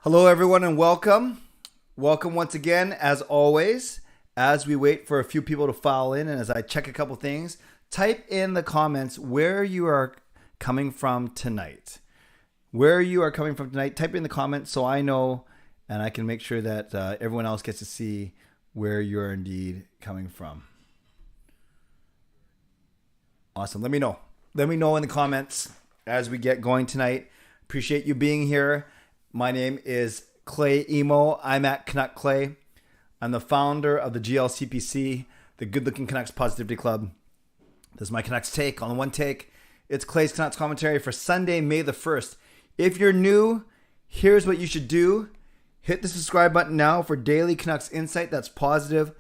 Hello, everyone, and welcome. Welcome once again, as always. As we wait for a few people to file in and as I check a couple things, type in the comments where you are coming from tonight. Where you are coming from tonight, type in the comments so I know and I can make sure that everyone else gets to see where you're indeed coming from. Awesome. Let me know. Let me know in the comments as we get going tonight. Appreciate you being here. My name is Clay Emo. I'm at Canuck Clay. I'm the founder of the GLCPC, the Good Looking Canucks Positivity Club. This is my Canucks take on one take. It's Clay's Canucks commentary for Sunday, May the 1st. If you're new, here's what you should do. Hit the subscribe button now for daily Canucks insight that's positive,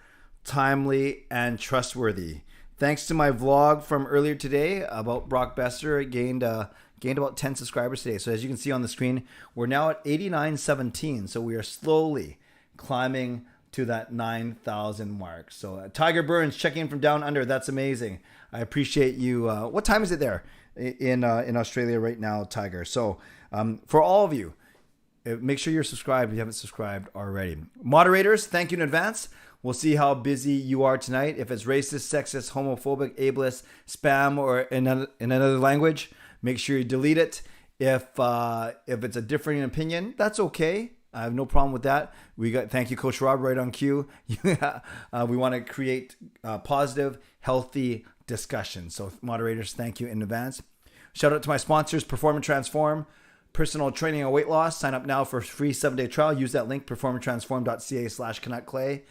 timely, and trustworthy. Thanks to my vlog from earlier today about Brock Besser, it gained about 10 subscribers today. So as you can see on the screen, we're now at 8917. So we are slowly climbing to that 9,000 mark. So Tiger Burns checking in from down under. That's amazing. I appreciate you. What time is it there in Australia right now, Tiger? So for all of you, make sure you're subscribed if you haven't subscribed already. Moderators, thank you in advance. We'll see how busy you are tonight. If it's racist, sexist, homophobic, ableist, spam, or in another language, make sure you delete it. If it's a differing opinion, that's okay. I have no problem with that. Thank you, Coach Rob, right on cue. We want to create positive, healthy discussion. So moderators, thank you in advance. Shout out to my sponsors, Perform and Transform, personal training and weight loss. Sign up now for a free 7-day trial. Use that link, performandtransform.ca/CanuckClay.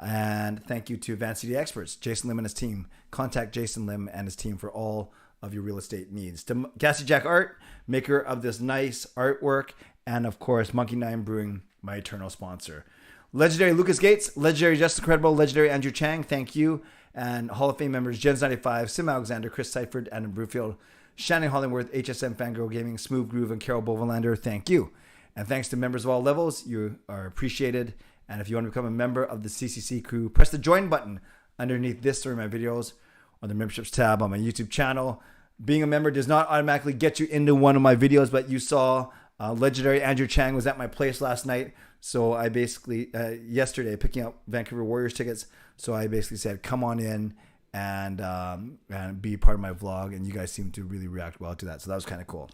And thank you to Advanced CD Experts, Jason Lim and his team. Contact Jason Lim and his team for all of your real estate needs. To Gassy Jack Art, maker of this nice artwork. And of course, Monkey Nine Brewing, my eternal sponsor. Legendary Lucas Gates, legendary Justin Credible, legendary Andrew Chang, thank you. And Hall of Fame members Jens95, simalexander, Chris Seifried, and Broomfield, Shannon Hollingworth, Hsmfangirl Gaming, smoovegroove, and Carol Bovenlander, thank you. And thanks to members of all levels, you are appreciated. And if you want to become a member of the CCC Crew, press the join button underneath this or my videos or the memberships tab on my YouTube channel. Being a member does not automatically get you into one of my videos, but you saw legendary Andrew Chang was at my place last night. So I basically, yesterday, picking up Vancouver Warriors tickets. So I basically said, come on in and be part of my vlog. And you guys seem to really react well to that. So that was kind of cool.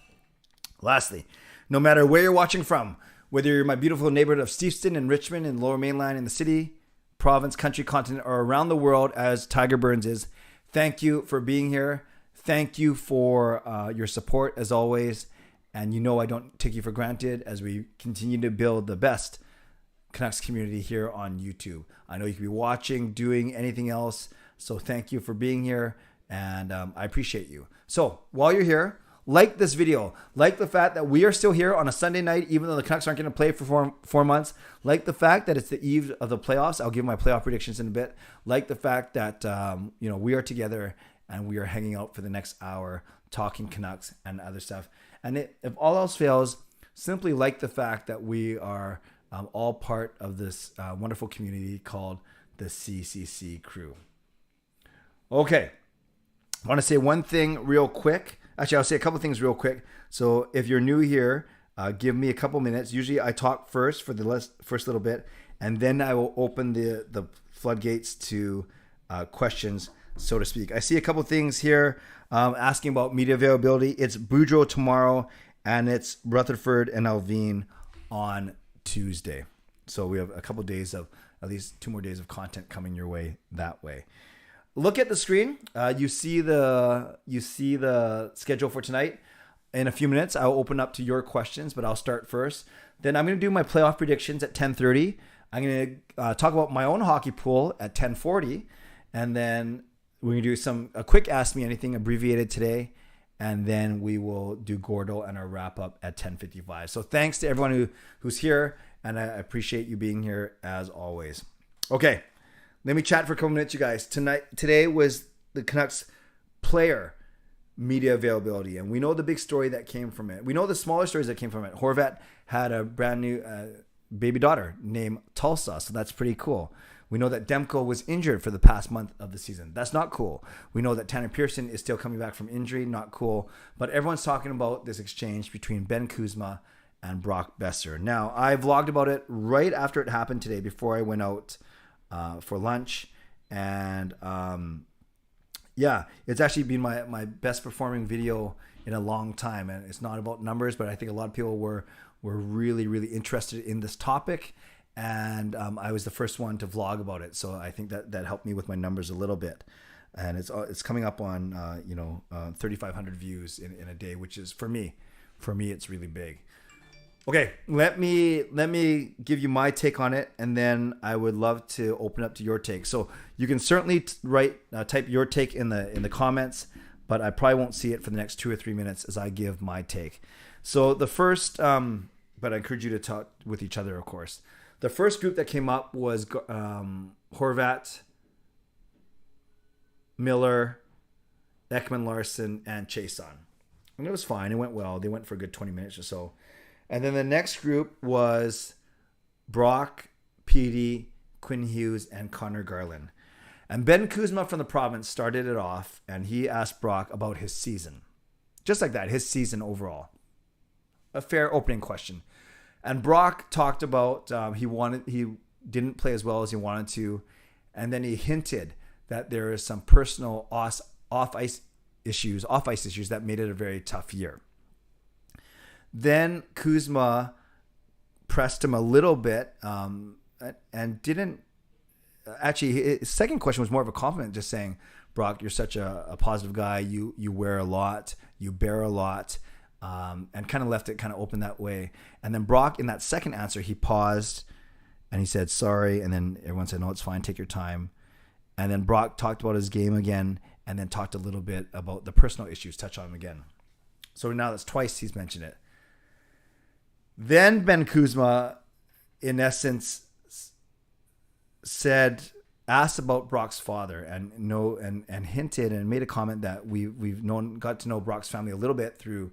Lastly, no matter where you're watching from, whether you're in my beautiful neighborhood of Steveston and Richmond and Lower Mainland in the city, province, country, continent, or around the world as Tiger Burns is, thank you for being here. Thank you for your support as always. And you know I don't take you for granted as we continue to build the best Canucks community here on YouTube. I know you could be watching, doing anything else. So thank you for being here. And I appreciate you. So while you're here, like this video. Like the fact that we are still here on a Sunday night, even though the Canucks aren't going to play for four months. Like the fact that it's the eve of the playoffs. I'll give my playoff predictions in a bit. Like the fact that we are together and we are hanging out for the next hour, talking Canucks and other stuff. And if all else fails, simply like the fact that we are all part of this wonderful community called the CCC Crew. Okay. I want to say one thing real quick. Actually, I'll say a couple things real quick. So if you're new here, give me a couple minutes. Usually I talk first for the first little bit, and then I will open the floodgates to questions, so to speak. I see a couple things here asking about media availability. It's Boudreaux tomorrow, and it's Rutherford and Alvin on Tuesday. So we have a couple days of, at least 2 more days of content coming your way that way. Look at the screen. You see the schedule for tonight. In a few minutes, I'll open up to your questions, but I'll start first. Then I'm going to do my playoff predictions at 10:30. I'm going to talk about my own hockey pool at 10:40, and then we're going to do a quick Ask Me Anything abbreviated today, and then we will do Gordo and our wrap up at 10:55. So thanks to everyone who's here, and I appreciate you being here as always. Okay. Let me chat for a couple minutes, you guys. Today was the Canucks player media availability, and we know the big story that came from it. We know the smaller stories that came from it. Horvat had a brand new baby daughter named Tulsa, so that's pretty cool. We know that Demko was injured for the past month of the season. That's not cool. We know that Tanner Pearson is still coming back from injury. Not cool. But everyone's talking about this exchange between Ben Kuzma and Brock Besser. Now, I vlogged about it right after it happened today, before I went out for lunch. And it's actually been my best performing video in a long time. And it's not about numbers, but I think a lot of people were really, really interested in this topic. And I was the first one to vlog about it. So I think that helped me with my numbers a little bit. And it's coming up on 3,500 views in a day, which is for me it's really big. Okay, let me give you my take on it, and then I would love to open up to your take. So you can certainly type your take in the comments, but I probably won't see it for the next 2 or 3 minutes as I give my take. So the first, but I encourage you to talk with each other, of course. The first group that came up was Horvat, Miller, Ekman Larson, and Chason. And it was fine. It went well. They went for a good 20 minutes or so. And then the next group was Brock, Petey, Quinn Hughes, and Connor Garland. And Ben Kuzma from the province started it off, and he asked Brock about his season. Just like that, his season overall. A fair opening question. And Brock talked about he didn't play as well as he wanted to, and then he hinted that there is some personal off-ice issues that made it a very tough year. Then Kuzma pressed him a little bit and didn't actually. His second question was more of a compliment, just saying, Brock, you're such a positive guy. You wear a lot, you bear a lot, and kind of left it kind of open that way. And then Brock, in that second answer, he paused and he said, sorry. And then everyone said, no, it's fine. Take your time. And then Brock talked about his game again, and then talked a little bit about the personal issues, touch on them again. So now that's twice he's mentioned it. Then Ben Kuzma, in essence, asked about Brock's father and hinted and made a comment that we've got to know Brock's family a little bit through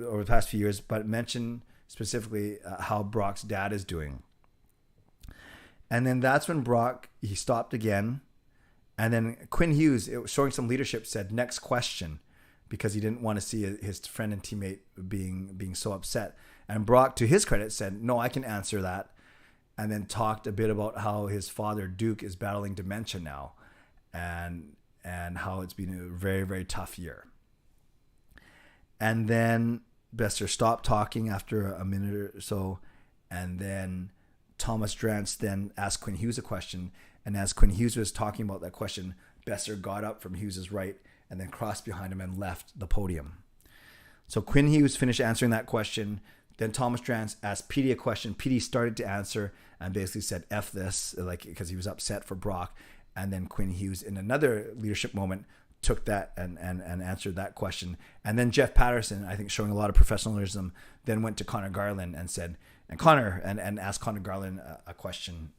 over the past few years, but mentioned specifically how Brock's dad is doing. And then that's when he stopped again. And then Quinn Hughes, showing some leadership, said, next question, because he didn't want to see his friend and teammate being so upset. And Brock, to his credit, said, no, I can answer that. And then talked a bit about how his father, Duke, is battling dementia now, and how it's been a very, very tough year. And then Besser stopped talking after a minute or so. And then Thomas Drance then asked Quinn Hughes a question. And as Quinn Hughes was talking about that question, Besser got up from Hughes' right and then crossed behind him and left the podium. So Quinn Hughes finished answering that question. Then Thomas Drance asked Petey a question. Petey started to answer and basically said, F this, because he was upset for Brock. And then Quinn Hughes, in another leadership moment, took that and answered that question. And then Jeff Patterson, I think showing a lot of professionalism, then went to Connor Garland and said, and asked Connor Garland a question.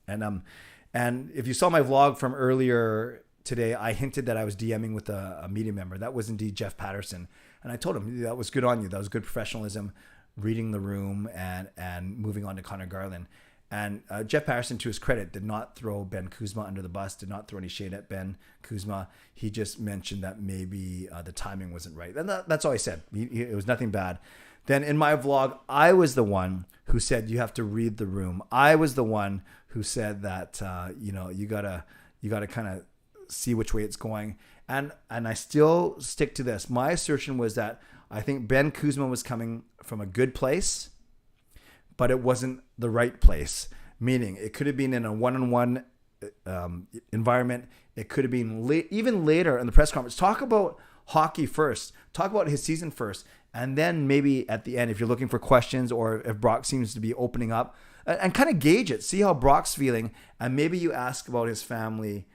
And if you saw my vlog from earlier today, I hinted that I was DMing with a media member. That was indeed Jeff Patterson. And I told him, that was good on you. That was good professionalism, reading the room and moving on to Connor Garland. And Jeff Patterson, to his credit, did not throw Ben Kuzma under the bus, did not throw any shade at Ben Kuzma. He just mentioned that maybe the timing wasn't right. And that's all he said. It was nothing bad. Then in my vlog, I was the one who said you have to read the room. I was the one who said that you gotta kind of see which way it's going. And I still stick to this. My assertion was that I think Ben Kuzma was coming from a good place, but it wasn't the right place. Meaning, it could have been in a one-on-one environment. It could have been even later in the press conference. Talk about hockey first. Talk about his season first. And then maybe at the end, if you're looking for questions or if Brock seems to be opening up, and kind of gauge it. See how Brock's feeling. And maybe you ask about his family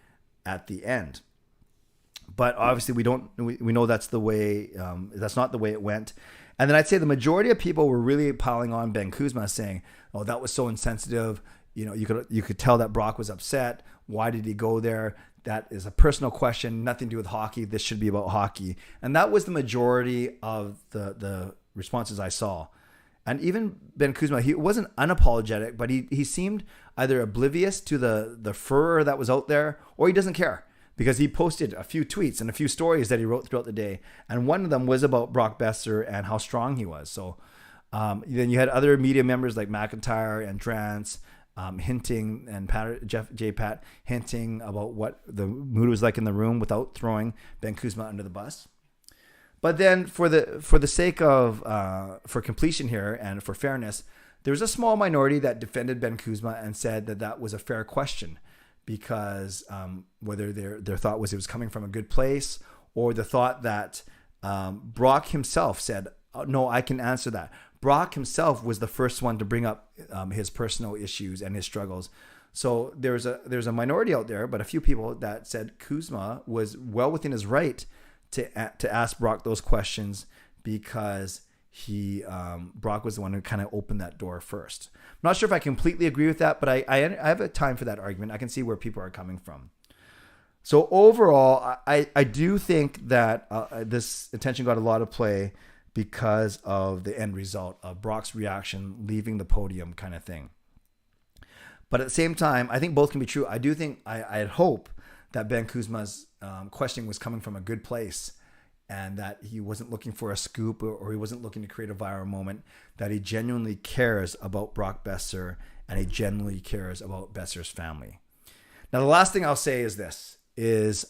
at the end. But obviously we know that's the way, that's not the way it went. And then I'd say the majority of people were really piling on Ben Kuzma, saying, oh, that was so insensitive. You could tell that Brock was upset. Why did he go there? That is a personal question, nothing to do with hockey. This should be about hockey. And that was the majority of the responses I saw. And even Ben Kuzma, he wasn't unapologetic, but he seemed either oblivious to the furor that was out there, or he doesn't care. Because he posted a few tweets and a few stories that he wrote throughout the day. And one of them was about Brock Besser and how strong he was. So Then you had other media members like McIntyre and Drance hinting, and Jeff J. Pat hinting about what the mood was like in the room without throwing Ben Kuzma under the bus. But then for the sake of for completion here and for fairness, there was a small minority that defended Ben Kuzma and said that that was a fair question, because whether their thought was it was coming from a good place, or the thought that Brock himself said, oh, no, I can answer that. Brock himself was the first one to bring up his personal issues and his struggles. So there's a minority out there, but a few people that said Kuzma was well within his right to ask Brock those questions, because Brock was the one who kind of opened that door first. I'm not sure if I completely agree with that, but I have a time for that argument. I can see where people are coming from. So overall, I do think that this attention got a lot of play because of the end result of Brock's reaction, leaving the podium kind of thing. But at the same time, I think both can be true. I do think I'd hope that Ben Kuzma's questioning was coming from a good place, and that he wasn't looking for a scoop, or he wasn't looking to create a viral moment, that he genuinely cares about Brock Besser, and he genuinely cares about Besser's family. Now, the last thing I'll say is this,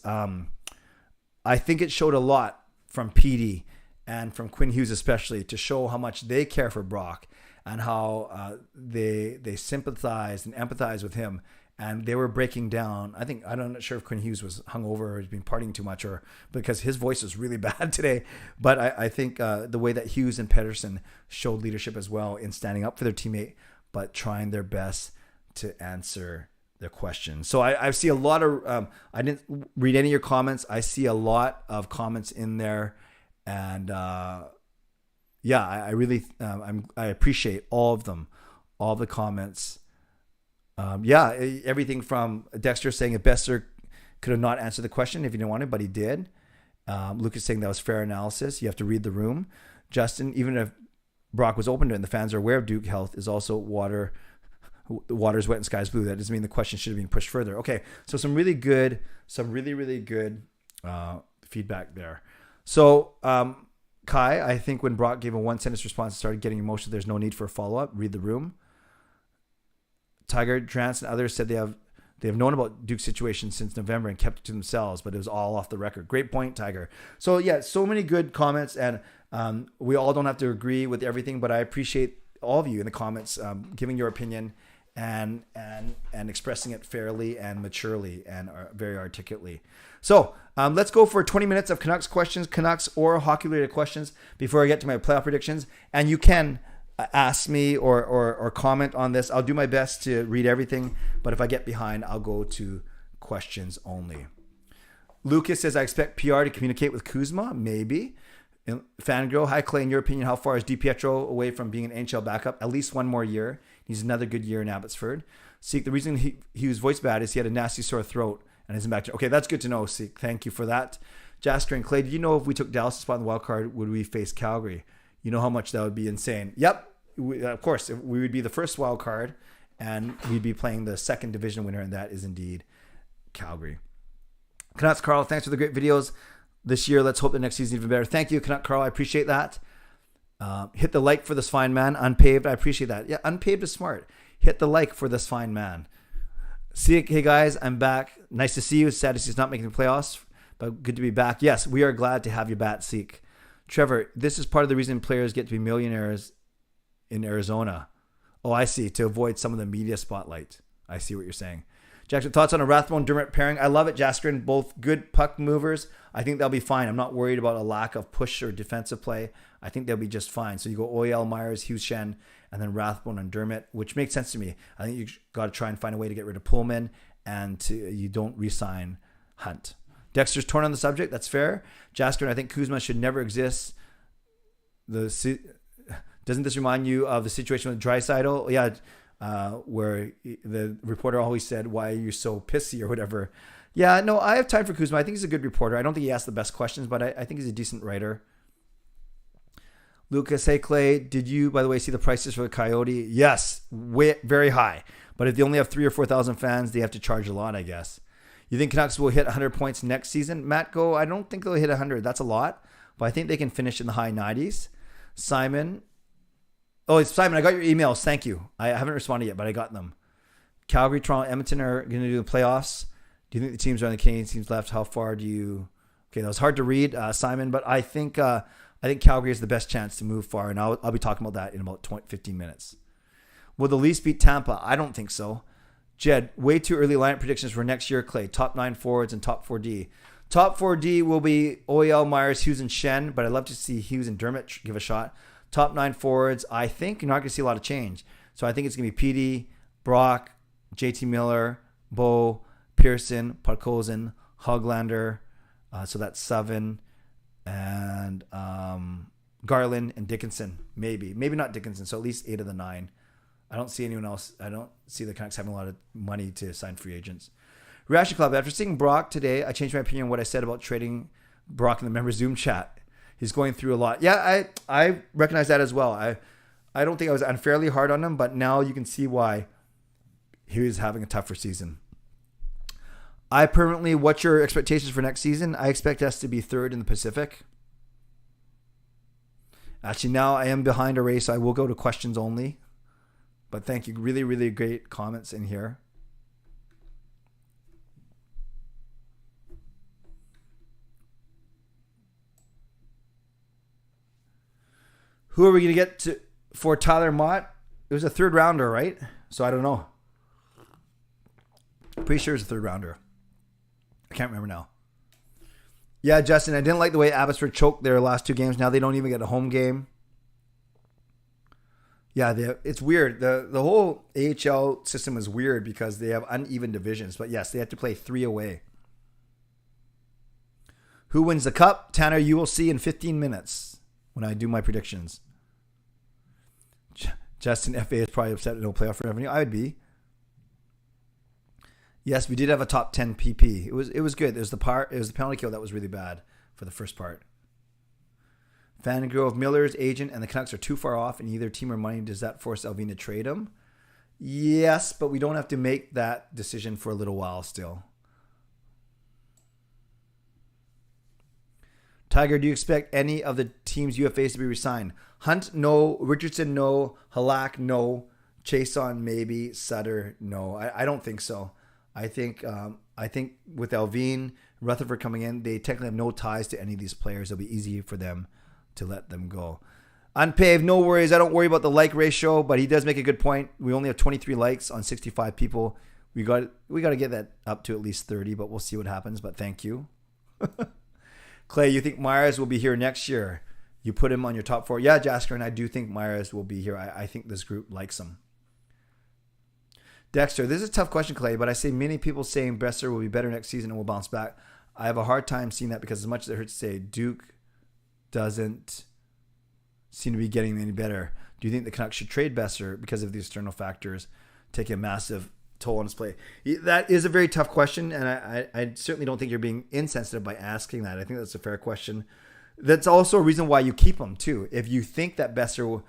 I think it showed a lot from PD and from Quinn Hughes especially, to show how much they care for Brock, and how they sympathize and empathize with him. And they were breaking down. I'm not sure if Quinn Hughes was hungover or had been partying too much, or because his voice was really bad today. But I think the way that Hughes and Pedersen showed leadership as well in standing up for their teammate, but trying their best to answer their questions. So I see a lot of, I didn't read any of your comments. I see a lot of comments in there. And yeah, I really, I appreciate all of them, all the comments. Yeah, everything from Dexter saying if Besser could have not answered the question if he didn't want it, but he did. Lucas saying that was fair analysis. You have to read the room. Justin, even if Brock was open to it and the fans are aware of Duke health, is also the water's wet and sky's blue. That doesn't mean the question should have been pushed further. Okay, so some really good feedback there. So Kai, I think when Brock gave a one-sentence response and started getting emotional, there's no need for a follow-up. Read the room. Tiger, Drance, and others said they have known about Duke's situation since November and kept it to themselves, but it was all off the record. Great point, Tiger. So yeah, so many good comments, and we all don't have to agree with everything, but I appreciate all of you in the comments giving your opinion and expressing it fairly and maturely and very articulately. So let's go for 20 minutes of Canucks questions, Canucks or hockey-related questions before I get to my playoff predictions. And you can ask me or comment on this. I'll do my best to read everything, but if I get behind, I'll go to questions only. Lucas says, I expect PR to communicate with Kuzma. Maybe. Fangirl, hi Clay, in your opinion, how far is DiPietro away from being an NHL backup? At least one more year. He's another good year in Abbotsford. Seek, the reason he was voice bad is he had a nasty sore throat and isn't back to. Okay, that's good to know, Seek. Thank you for that. Jasker and Clay, did you know if we took Dallas' spot in the wild card, would we face Calgary? You know how much that would be insane. Yep, of course. We would be the first wild card, and we'd be playing the second division winner, and that is indeed Calgary. Canucks Carl, thanks for the great videos this year. Let's hope the next season even better. Thank you, Canuck Carl. I appreciate that. Hit the like for this fine man. Unpaved, I appreciate that. Yeah, Unpaved is smart. Hit the like for this fine man. See you, hey guys, I'm back. Nice to see you. Sad to see he's not making the playoffs, but good to be back. Yes, we are glad to have you back, Seek. Trevor, this is part of the reason players get to be millionaires in Arizona. Oh, I see. To avoid some of the media spotlight. I see what you're saying. Jackson, thoughts on a Rathbone-Dermott pairing? I love it, Jaskrin. Both good puck movers. I think they'll be fine. I'm not worried about a lack of push or defensive play. I think they'll be just fine. So you go Oyel, Myers, Hughes, Shen, and then Rathbone and Dermott, which makes sense to me. I think you got to try and find a way to get rid of Pullman, and you don't re-sign Hunt. Dexter's torn on the subject. That's fair. Jaskrin, I think Kuzma should never exist. Doesn't this remind you of the situation with Draisaitl? Yeah. Where the reporter always said, why are you so pissy or whatever. Yeah, no, I have time for Kuzma. I think he's a good reporter. I don't think he asks the best questions, but I think he's a decent writer. Lucas, hey Clay, did you, by the way, see the prices for the Coyote? Yes, very high. But if they only have 3,000 or 4,000 fans, they have to charge a lot, I guess. You think Canucks will hit 100 points next season? Matt, go, I don't think they'll hit 100. That's a lot, but I think they can finish in the high 90s. Simon, Oh, it's Simon. I got your emails. Thank you. I haven't responded yet, but I got them. Calgary, Toronto, Edmonton are going to do the playoffs. Do you think the teams are on the Canadian teams left? How far do you? Okay, that was hard to read, Simon, but I think Calgary is the best chance to move far, and I'll be talking about that in about 15 minutes. Will the Leafs beat Tampa? I don't think so. Jed, way too early lineup predictions for next year, Clay. Top 9 forwards and top 4D. Top 4D will be OEL, Myers, Hughes, and Shen, but I'd love to see Hughes and Dermott give a shot. Top 9 forwards, I think you're not going to see a lot of change. So I think it's going to be PD, Brock, JT Miller, Bo, Pearson, Podkolzin, Hoglander. So that's 7. And Garland and Dickinson, maybe. Maybe not Dickinson, so at least 8 of the 9. I don't see anyone else. I don't see the Canucks having a lot of money to sign free agents. Reaction Club, after seeing Brock today, I changed my opinion on what I said about trading Brock in the member Zoom chat. He's going through a lot. Yeah, I recognize that as well. I don't think I was unfairly hard on him, but now you can see why he was having a tougher season. What's your expectations for next season? I expect us to be 3rd in the Pacific. Actually, now I am behind a race. I will go to questions only. But thank you. Really, really great comments in here. Who are we going to get to for Tyler Mott? It was a 3rd rounder, right? So I don't know. Pretty sure it's a 3rd rounder. I can't remember now. Yeah, Justin, I didn't like the way Abbotsford choked their last 2 games. Now they don't even get a home game. Yeah, it's weird. The whole AHL system is weird because they have uneven divisions. But yes, they have to play 3 away. Who wins the cup? Tanner, you will see in 15 minutes when I do my predictions. Justin FA is probably upset at no playoff revenue. I would be. Yes, we did have a top 10 PP. It was good. It was the penalty kill that was really bad for the first part. Fangirl, Miller's agent and the Canucks are too far off in either team or money. Does that force Alvin to trade him? Yes, but we don't have to make that decision for a little while still. Tiger, do you expect any of the team's UFAs to be resigned? Hunt, no. Richardson, no. Halak, no. Chason, maybe. Sutter, no. I don't think so. I think with Alvin, Rutherford coming in, they technically have no ties to any of these players. It'll be easy for them to let them go. Unpaved, no worries. I don't worry about the like ratio, but he does make a good point. We only have 23 likes on 65 people. We got to get that up to at least 30, but we'll see what happens. But thank you. Clay, you think Myers will be here next year? You put him on your top 4. Yeah, Jasker, and I do think Myers will be here. I think this group likes him. Dexter, this is a tough question, Clay, but I see many people saying Besser will be better next season and will bounce back. I have a hard time seeing that because as much as it hurts to say, Duke doesn't seem to be getting any better. Do you think the Canucks should trade Besser because of the external factors taking a massive toll on his play? That is a very tough question, and I certainly don't think you're being insensitive by asking that. I think that's a fair question. That's also a reason why you keep him, too. If you think that Besser will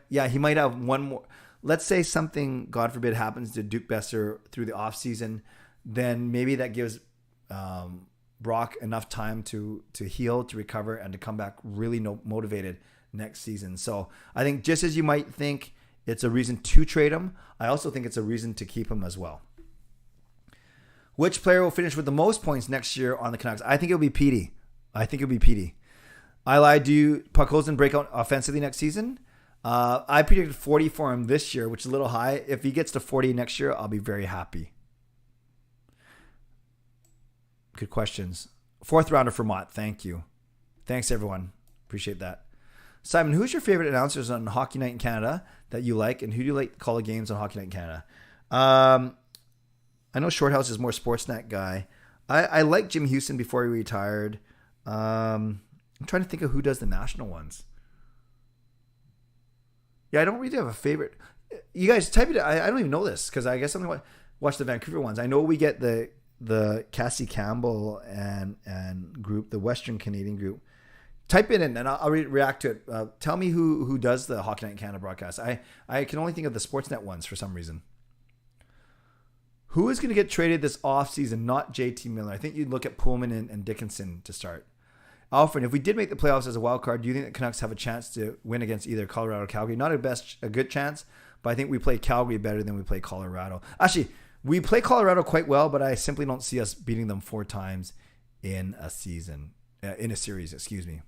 he might have one more. Let's say something, God forbid, happens to Duke Besser through the offseason, then maybe that gives Brock enough time to heal, to recover, and to come back really motivated next season. So I think just as you might think it's a reason to trade him, I also think it's a reason to keep him as well. Which player will finish with the most points next year on the Canucks? I think it'll be Petey. I lied. Do Podkolzin break out offensively next season? I predicted 40 for him this year, which is a little high. If he gets to 40 next year, I'll be very happy. Good questions. 4th rounder for Mott. Thank you. Thanks, everyone. Appreciate that. Simon, who's your favorite announcers on Hockey Night in Canada that you like, and who do you like to call the games on Hockey Night in Canada? I know Shorthouse is more Sportsnet guy. I like Jim Houston before he retired. I'm trying to think of who does the national ones. Yeah, I don't really have a favorite. You guys type it. I don't even know this because I guess I only watch the Vancouver ones. I know we get the Cassie Campbell and group, the Western Canadian group. Type it in and I'll react to it. Tell me who does the Hockey Night in Canada broadcast. I can only think of the Sportsnet ones for some reason. Who is going to get traded this offseason? Not JT Miller. I think you'd look at Pullman and Dickinson to start. Alfred, if we did make the playoffs as a wild card, do you think the Canucks have a chance to win against either Colorado or Calgary? Not a good chance, but I think we play Calgary better than we play Colorado. Actually, we play Colorado quite well, but I simply don't see us beating them 4 times in a series. Excuse me.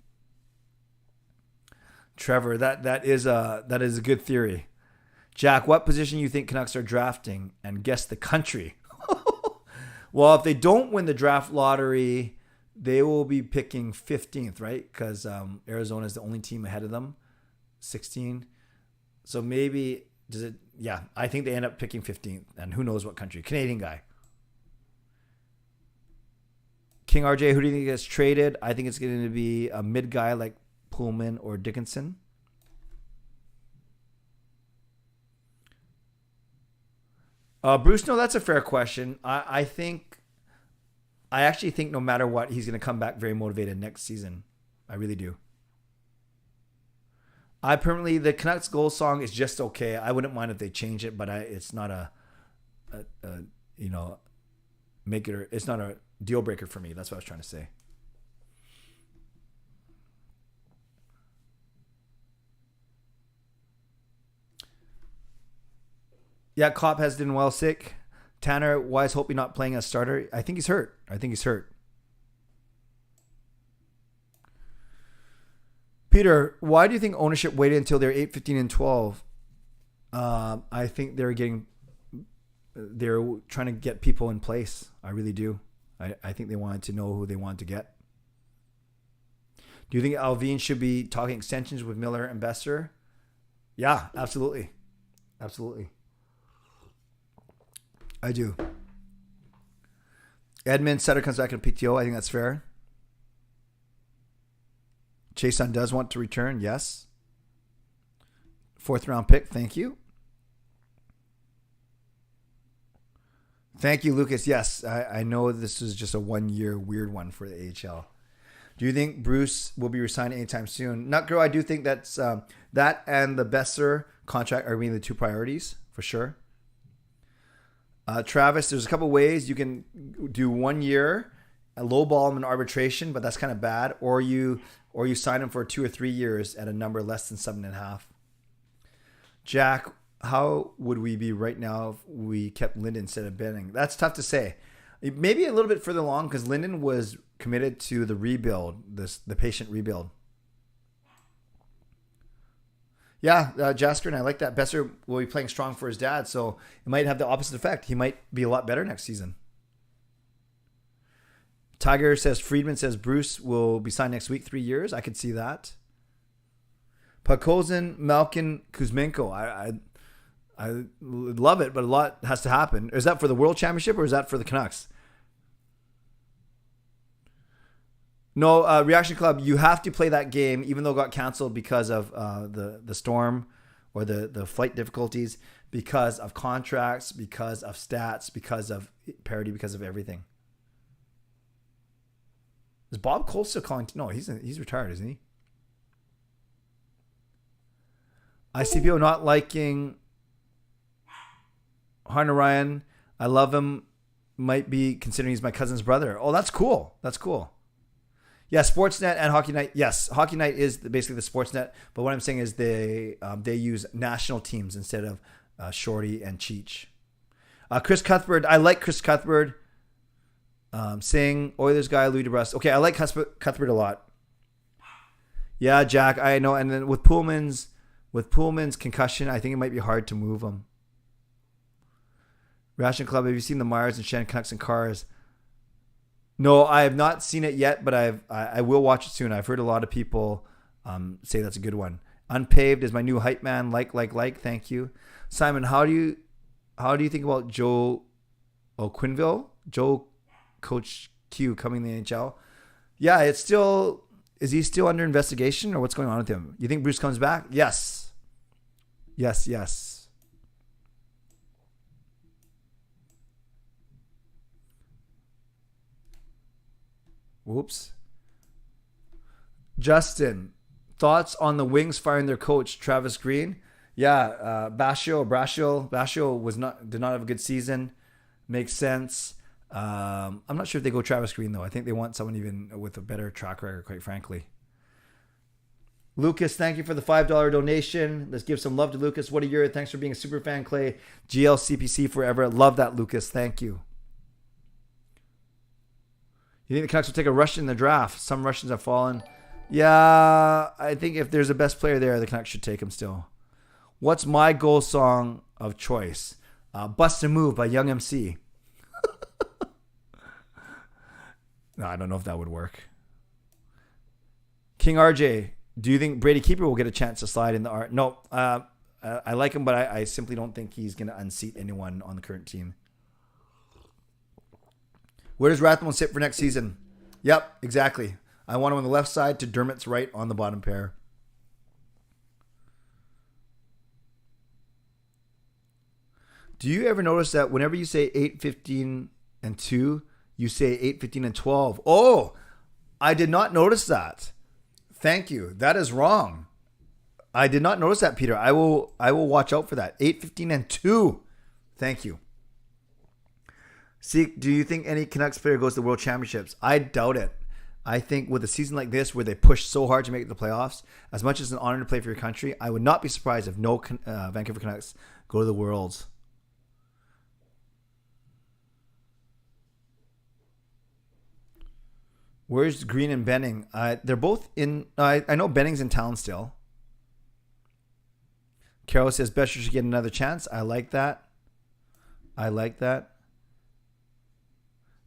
Trevor, that is a good theory. Jack, what position you think Canucks are drafting? And guess the country. Well, if they don't win the draft lottery, they will be picking 15th, right? Because Arizona is the only team ahead of them, 16. So maybe, yeah, I think they end up picking 15th. And who knows what country. Canadian guy. King RJ, who do you think gets traded? I think it's going to be a mid guy like Pullman or Dickinson. Bruce, no, that's a fair question. I actually think no matter what, he's going to come back very motivated next season. I really do. The Canucks goal song is just okay. I wouldn't mind if they change it, but it's not it's not a deal breaker for me. That's what I was trying to say. Yeah, Klopp has done well sick. Tanner, why is Hope not playing as starter? I think he's hurt. Peter, why do you think ownership waited until they're 8, 15, and 12? I think they're trying to get people in place. I really do. I think they wanted to know who they wanted to get. Do you think Alvin should be talking extensions with Miller and Besser? Yeah, absolutely. I do. Edmund Sutter comes back in PTO. I think that's fair. Chason does want to return. Yes. 4th round pick. Thank you. Thank you, Lucas. Yes, I know this is just a 1-year weird one for the AHL. Do you think Bruce will be resigned anytime soon? Nutgirl, I do think that's that and the Besser contract are being the 2 priorities for sure. Travis, there's a couple ways you can do 1 year, a low ball him in arbitration, but that's kind of bad. Or you sign him for 2 or 3 years at a number less than 7.5. Jack, how would we be right now if we kept Linden instead of Benning? That's tough to say. Maybe a little bit further along because Linden was committed to the rebuild, the patient rebuild. Yeah, Jasker, and I like that. Besser will be playing strong for his dad, so it might have the opposite effect. He might be a lot better next season. Tiger says, Friedman says Bruce will be signed next week, 3 years. I could see that. Pakozin, Malkin, Kuzmenko. I love it, but a lot has to happen. Is that for the World Championship or is that for the Canucks? No, Reaction Club, you have to play that game, even though it got canceled because of the storm or the flight difficulties, because of contracts, because of stats, because of parody, because of everything. Is Bob Cole still calling? No, he's retired, isn't he? ICPO not liking Harner Ryan. I love him. Might be considering he's my cousin's brother. Oh, that's cool. Yeah, Sportsnet and Hockey Night. Yes, Hockey Night is basically the Sportsnet. But what I'm saying is they use national teams instead of Shorty and Cheech. Chris Cuthbert. I like Chris Cuthbert. Sing Oilers guy Louis DeBrus. Okay, I like Cuthbert a lot. Yeah, Jack. I know. And then with Pullman's concussion, I think it might be hard to move him. Ration Club. Have you seen the Myers and Shannon Canucks and Cars? No, I have not seen it yet, but I will watch it soon. I've heard a lot of people say that's a good one. Unpaved is my new hype man. Like. Thank you, Simon. How do you think about Joe Quinville? Joe Coach Q coming to the NHL? Yeah, is he still under investigation or what's going on with him? You think Bruce comes back? Yes. Whoops. Justin, thoughts on the Wings firing their coach, Travis Green? Yeah, Basho did not have a good season. Makes sense. I'm not sure if they go Travis Green, though. I think they want someone even with a better track record, quite frankly. Lucas, thank you for the $5 donation. Let's give some love to Lucas. What a year. Thanks for being a super fan, Clay. GLCPC forever. Love that, Lucas. Thank you. You think the Canucks will take a Russian in the draft? Some Russians have fallen. Yeah, I think if there's a best player there, the Canucks should take him still. What's my goal song of choice? Bust a Move by Young MC. No, I don't know if that would work. King RJ, do you think Brady Keeper will get a chance to slide in the art? No, I like him, but I simply don't think he's going to unseat anyone on the current team. Where does Rathbone sit for next season? Yep, exactly. I want him on the left side to Dermott's right on the bottom pair. Do you ever notice that whenever you say 8, 15, and 2, you say 8, 15, and 12? Oh, I did not notice that. Thank you. That is wrong. I did not notice that, Peter. I will watch out for that. 8, 15, and 2. Thank you. See, do you think any Canucks player goes to the World Championships? I doubt it. I think with a season like this where they push so hard to make the playoffs, as much as an honor to play for your country, I would not be surprised if no Vancouver Canucks go to the Worlds. Where's Green and Benning? They're both in... I know Benning's in town still. Carol says Besher should get another chance. I like that.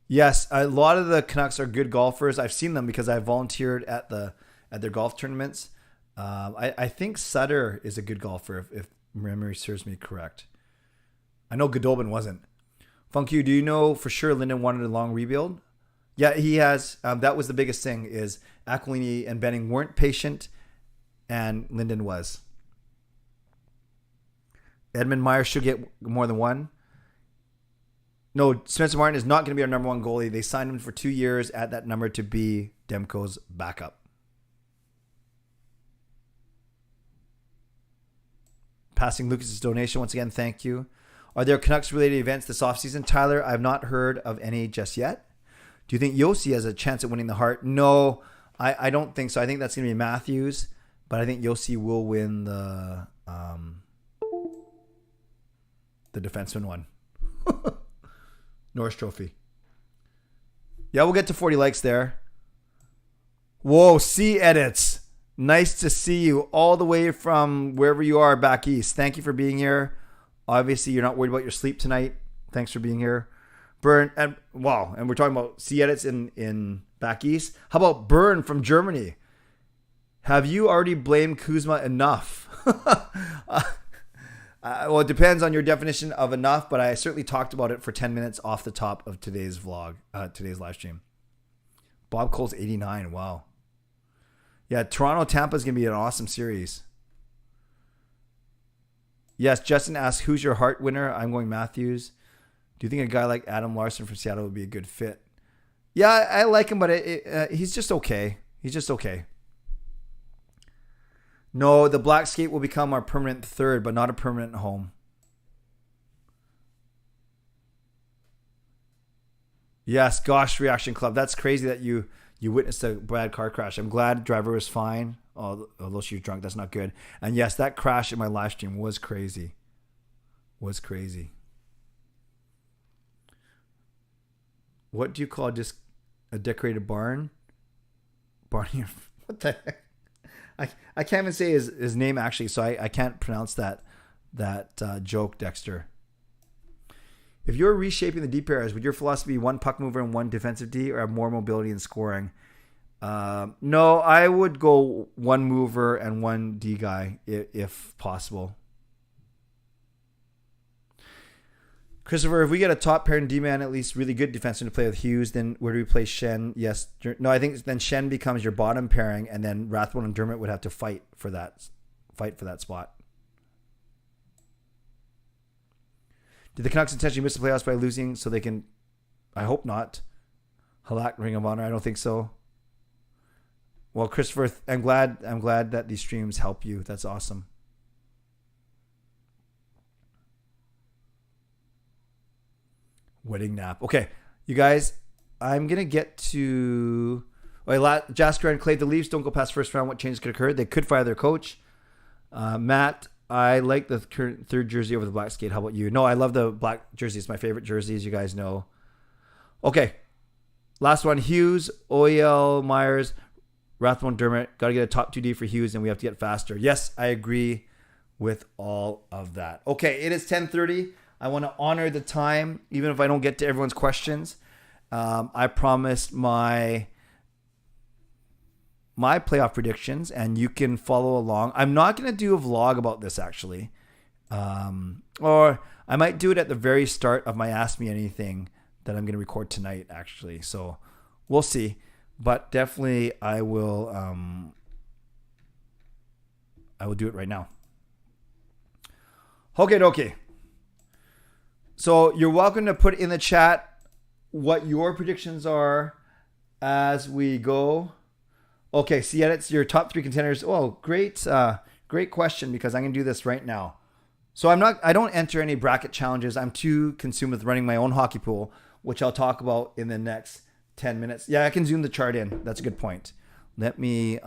Yes, a lot of the Canucks are good golfers. I've seen them because I volunteered at their golf tournaments. I think Sutter is a good golfer if memory serves me correct. I know Godobin wasn't. Funk you, do you know for sure Linden wanted a long rebuild? Yeah, he has. That was the biggest thing is Aquilini and Benning weren't patient and Linden was. Edmund Meyer should get more than one. No, Spencer Martin is not going to be our number one goalie. They signed him for 2 years at that number to be Demko's backup. Passing Lucas's donation once again. Thank you. Are there Canucks-related events this offseason? Tyler, I have not heard of any just yet. Do you think Yossi has a chance at winning the Hart? No, I don't think so. I think that's going to be Matthews, but I think Yossi will win the defenseman one. Norris Trophy. Yeah, we'll get to 40 likes there. Whoa, C edits. Nice to see you all the way from wherever you are back east. Thank you for being here. Obviously, you're not worried about your sleep tonight. Thanks for being here. Burn and wow, and we're talking about C edits in back east. How about Burn from Germany? Have you already blamed Kuzma enough? Well, it depends on your definition of enough, but I certainly talked about it for 10 minutes off the top of today's vlog, today's live stream. Bob Cole's 89. Wow. Yeah, Toronto-Tampa is going to be an awesome series. Yes, Justin asks, who's your Hart winner? I'm going Matthews. Do you think a guy like Adam Larson from Seattle would be a good fit? Yeah, I like him, but he's just okay. He's just okay. No, the Black Skate will become our permanent third, but not a permanent home. Yes, gosh, Reaction Club. That's crazy that you witnessed a bad car crash. I'm glad the driver was fine, although she was drunk. That's not good. And yes, that crash in my live stream was crazy. What do you call a decorated barn? Barney, what the heck? I can't even say his name actually, so I can't pronounce that joke, Dexter. If you're reshaping the D pairs, would your philosophy be one puck mover and one defensive D, or have more mobility in scoring? No, I would go one mover and one D guy if possible. Christopher, if we get a top pair and D-man, at least really good defenseman to play with Hughes, then where do we play Shen? Yes. No, I think then Shen becomes your bottom pairing, and then Rathbone and Dermott would have to fight for that spot. Did the Canucks intentionally miss the playoffs by losing so they can... I hope not. Halak, Ring of Honor, I don't think so. Well, Christopher, I'm glad that these streams help you. That's awesome. Wedding nap. Okay. You guys, I'm going to get to... Jasker and Clay, the Leafs don't go past first round. What changes could occur? They could fire their coach. Matt, I like the current third jersey over the black skate. How about you? No, I love the black jersey. It's my favorite jersey, as you guys know. Okay. Last one. Hughes, OEL, Myers, Rathbone, Dermott. Got to get a top 2D for Hughes, and we have to get faster. Yes, I agree with all of that. Okay, it is 10:30. I want to honor the time, even if I don't get to everyone's questions. I promised my playoff predictions, and you can follow along. I'm not going to do a vlog about this, actually. Or I might do it at the very start of my Ask Me Anything that I'm going to record tonight, actually. So we'll see. But definitely I will do it right now. Okay. So you're welcome to put in the chat what your predictions are as we go. Okay, see, it's your top 3 contenders. Oh, great question, because I'm going to do this right now. So I don't enter any bracket challenges. I'm too consumed with running my own hockey pool, which I'll talk about in the next 10 minutes. Yeah, I can zoom the chart in. That's a good point. Let me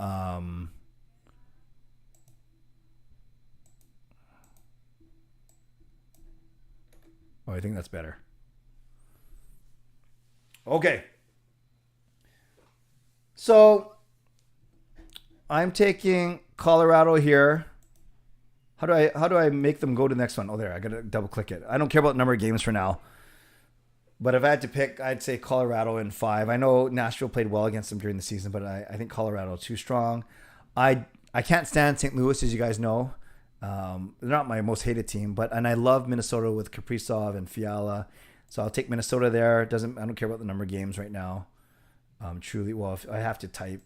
I think that's better. Okay. So I'm taking Colorado here. How do I make them go to the next one? Oh, there. I got to double click it. I don't care about the number of games for now. But if I had to pick, I'd say Colorado in 5. I know Nashville played well against them during the season, but I think Colorado too strong. I can't stand St. Louis, as you guys know. They're not my most hated team, and I love Minnesota with Kaprizov and Fiala. So I'll take Minnesota there. I don't care about the number of games right now. Truly, well, if I have to type.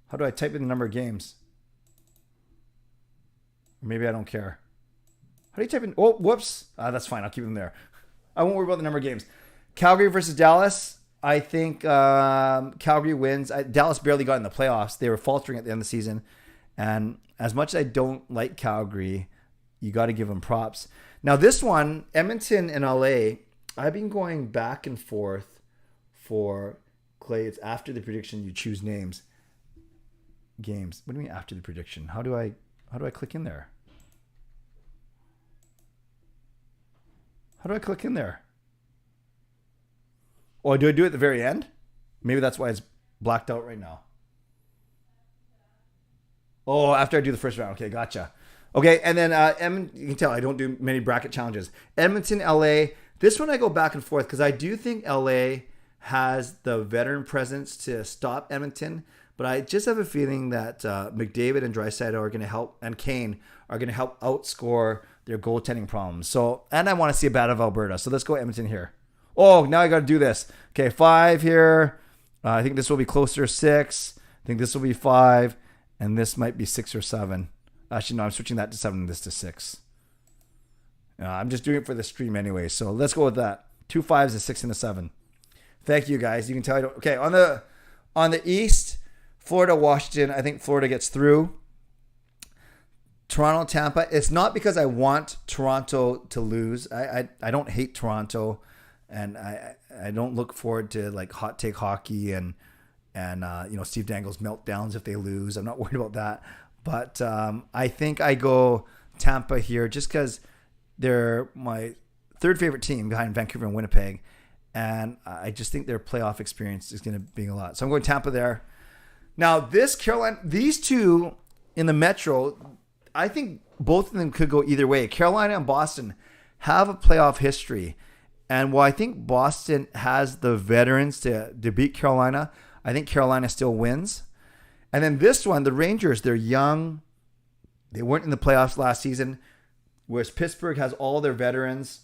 How do I type in the number of games? Maybe I don't care. How do you type in? Oh, whoops. That's fine. I'll keep them there. I won't worry about the number of games. Calgary versus Dallas. I think Calgary wins. Dallas barely got in the playoffs. They were faltering at the end of the season. And as much as I don't like Calgary, you got to give them props. Now this one, Edmonton and LA, I've been going back and forth for Clay. It's after the prediction. You choose games. What do you mean after the prediction? How do I click in there? How do I click in there? Oh, do I do it at the very end? Maybe that's why it's blacked out right now. Oh, after I do the first round. Okay, gotcha. Okay, and then you can tell I don't do many bracket challenges. Edmonton, LA. This one I go back and forth because I do think LA has the veteran presence to stop Edmonton, but I just have a feeling that McDavid and Draisaitl are going to help, and Kane are going to help outscore their goaltending problems. So, and I want to see a bat of Alberta. So let's go Edmonton here. Oh, now I got to do this. Okay, 5 here. I think this will be closer to 6. I think this will be 5. And this might be 6 or 7. Actually, no, I'm switching that to 7 and this to 6. I'm just doing it for the stream anyway. So let's go with that. 2 5s, a 6, and a 7. Thank you, guys. You can tell I don't. Okay, on the East, Florida, Washington. I think Florida gets through. Toronto, Tampa. It's not because I want Toronto to lose. I don't hate Toronto, and I don't look forward to like hot take hockey and Steve Dangle's meltdowns if they lose. I'm not worried about that. But I think I go Tampa here just because they're my third favorite team behind Vancouver and Winnipeg. And I just think their playoff experience is going to be a lot. So I'm going Tampa there. Now, these two in the Metro, I think both of them could go either way. Carolina and Boston have a playoff history. And while I think Boston has the veterans to beat Carolina, I think Carolina still wins. And then this one, the Rangers, they're young. They weren't in the playoffs last season, whereas Pittsburgh has all their veterans.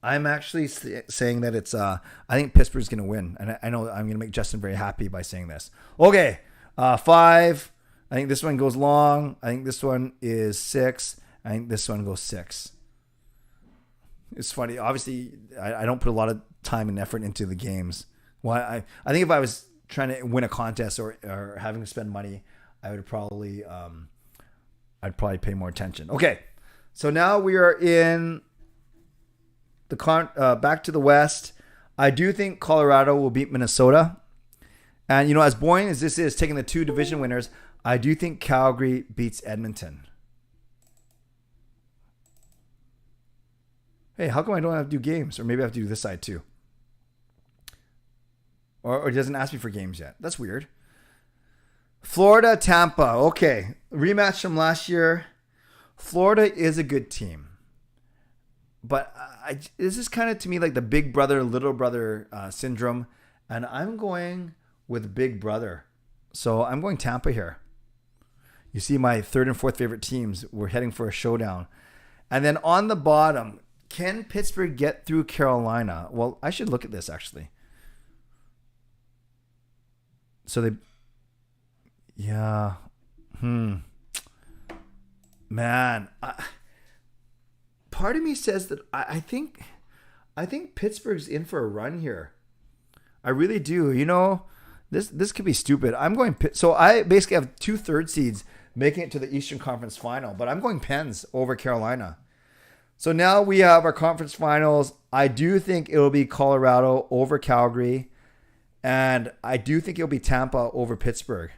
I'm actually saying that it's, I think Pittsburgh's going to win. And I know I'm going to make Justin very happy by saying this. Okay, 5. I think this one goes long. I think this one is 6. I think this one goes 6. It's funny. Obviously, I don't put a lot of time and effort into the games. Well, I think if I was trying to win a contest or having to spend money, I would probably I'd probably pay more attention. Okay, so now we are in back to the West. I do think Colorado will beat Minnesota. And, as boring as this is, taking the 2 division winners, I do think Calgary beats Edmonton. Hey, how come I don't have to do games? Or maybe I have to do this side too. Or it doesn't ask me for games yet. That's weird. Florida, Tampa. Okay. Rematch from last year. Florida is a good team. But this is kind of, to me, like the big brother, little brother syndrome. And I'm going with big brother. So I'm going Tampa here. You see my 3rd and 4th favorite teams. We're heading for a showdown. And then on the bottom, can Pittsburgh get through Carolina? Well, I should look at this, actually. So they... Yeah. Man. Part of me says that I think Pittsburgh's in for a run here. I really do. This could be stupid. I'm going... So I basically have 2 third seeds making it to the Eastern Conference Final. But I'm going Pens over Carolina. So now we have our conference finals. I do think it'll be Colorado over Calgary. And I do think it'll be Tampa over Pittsburgh.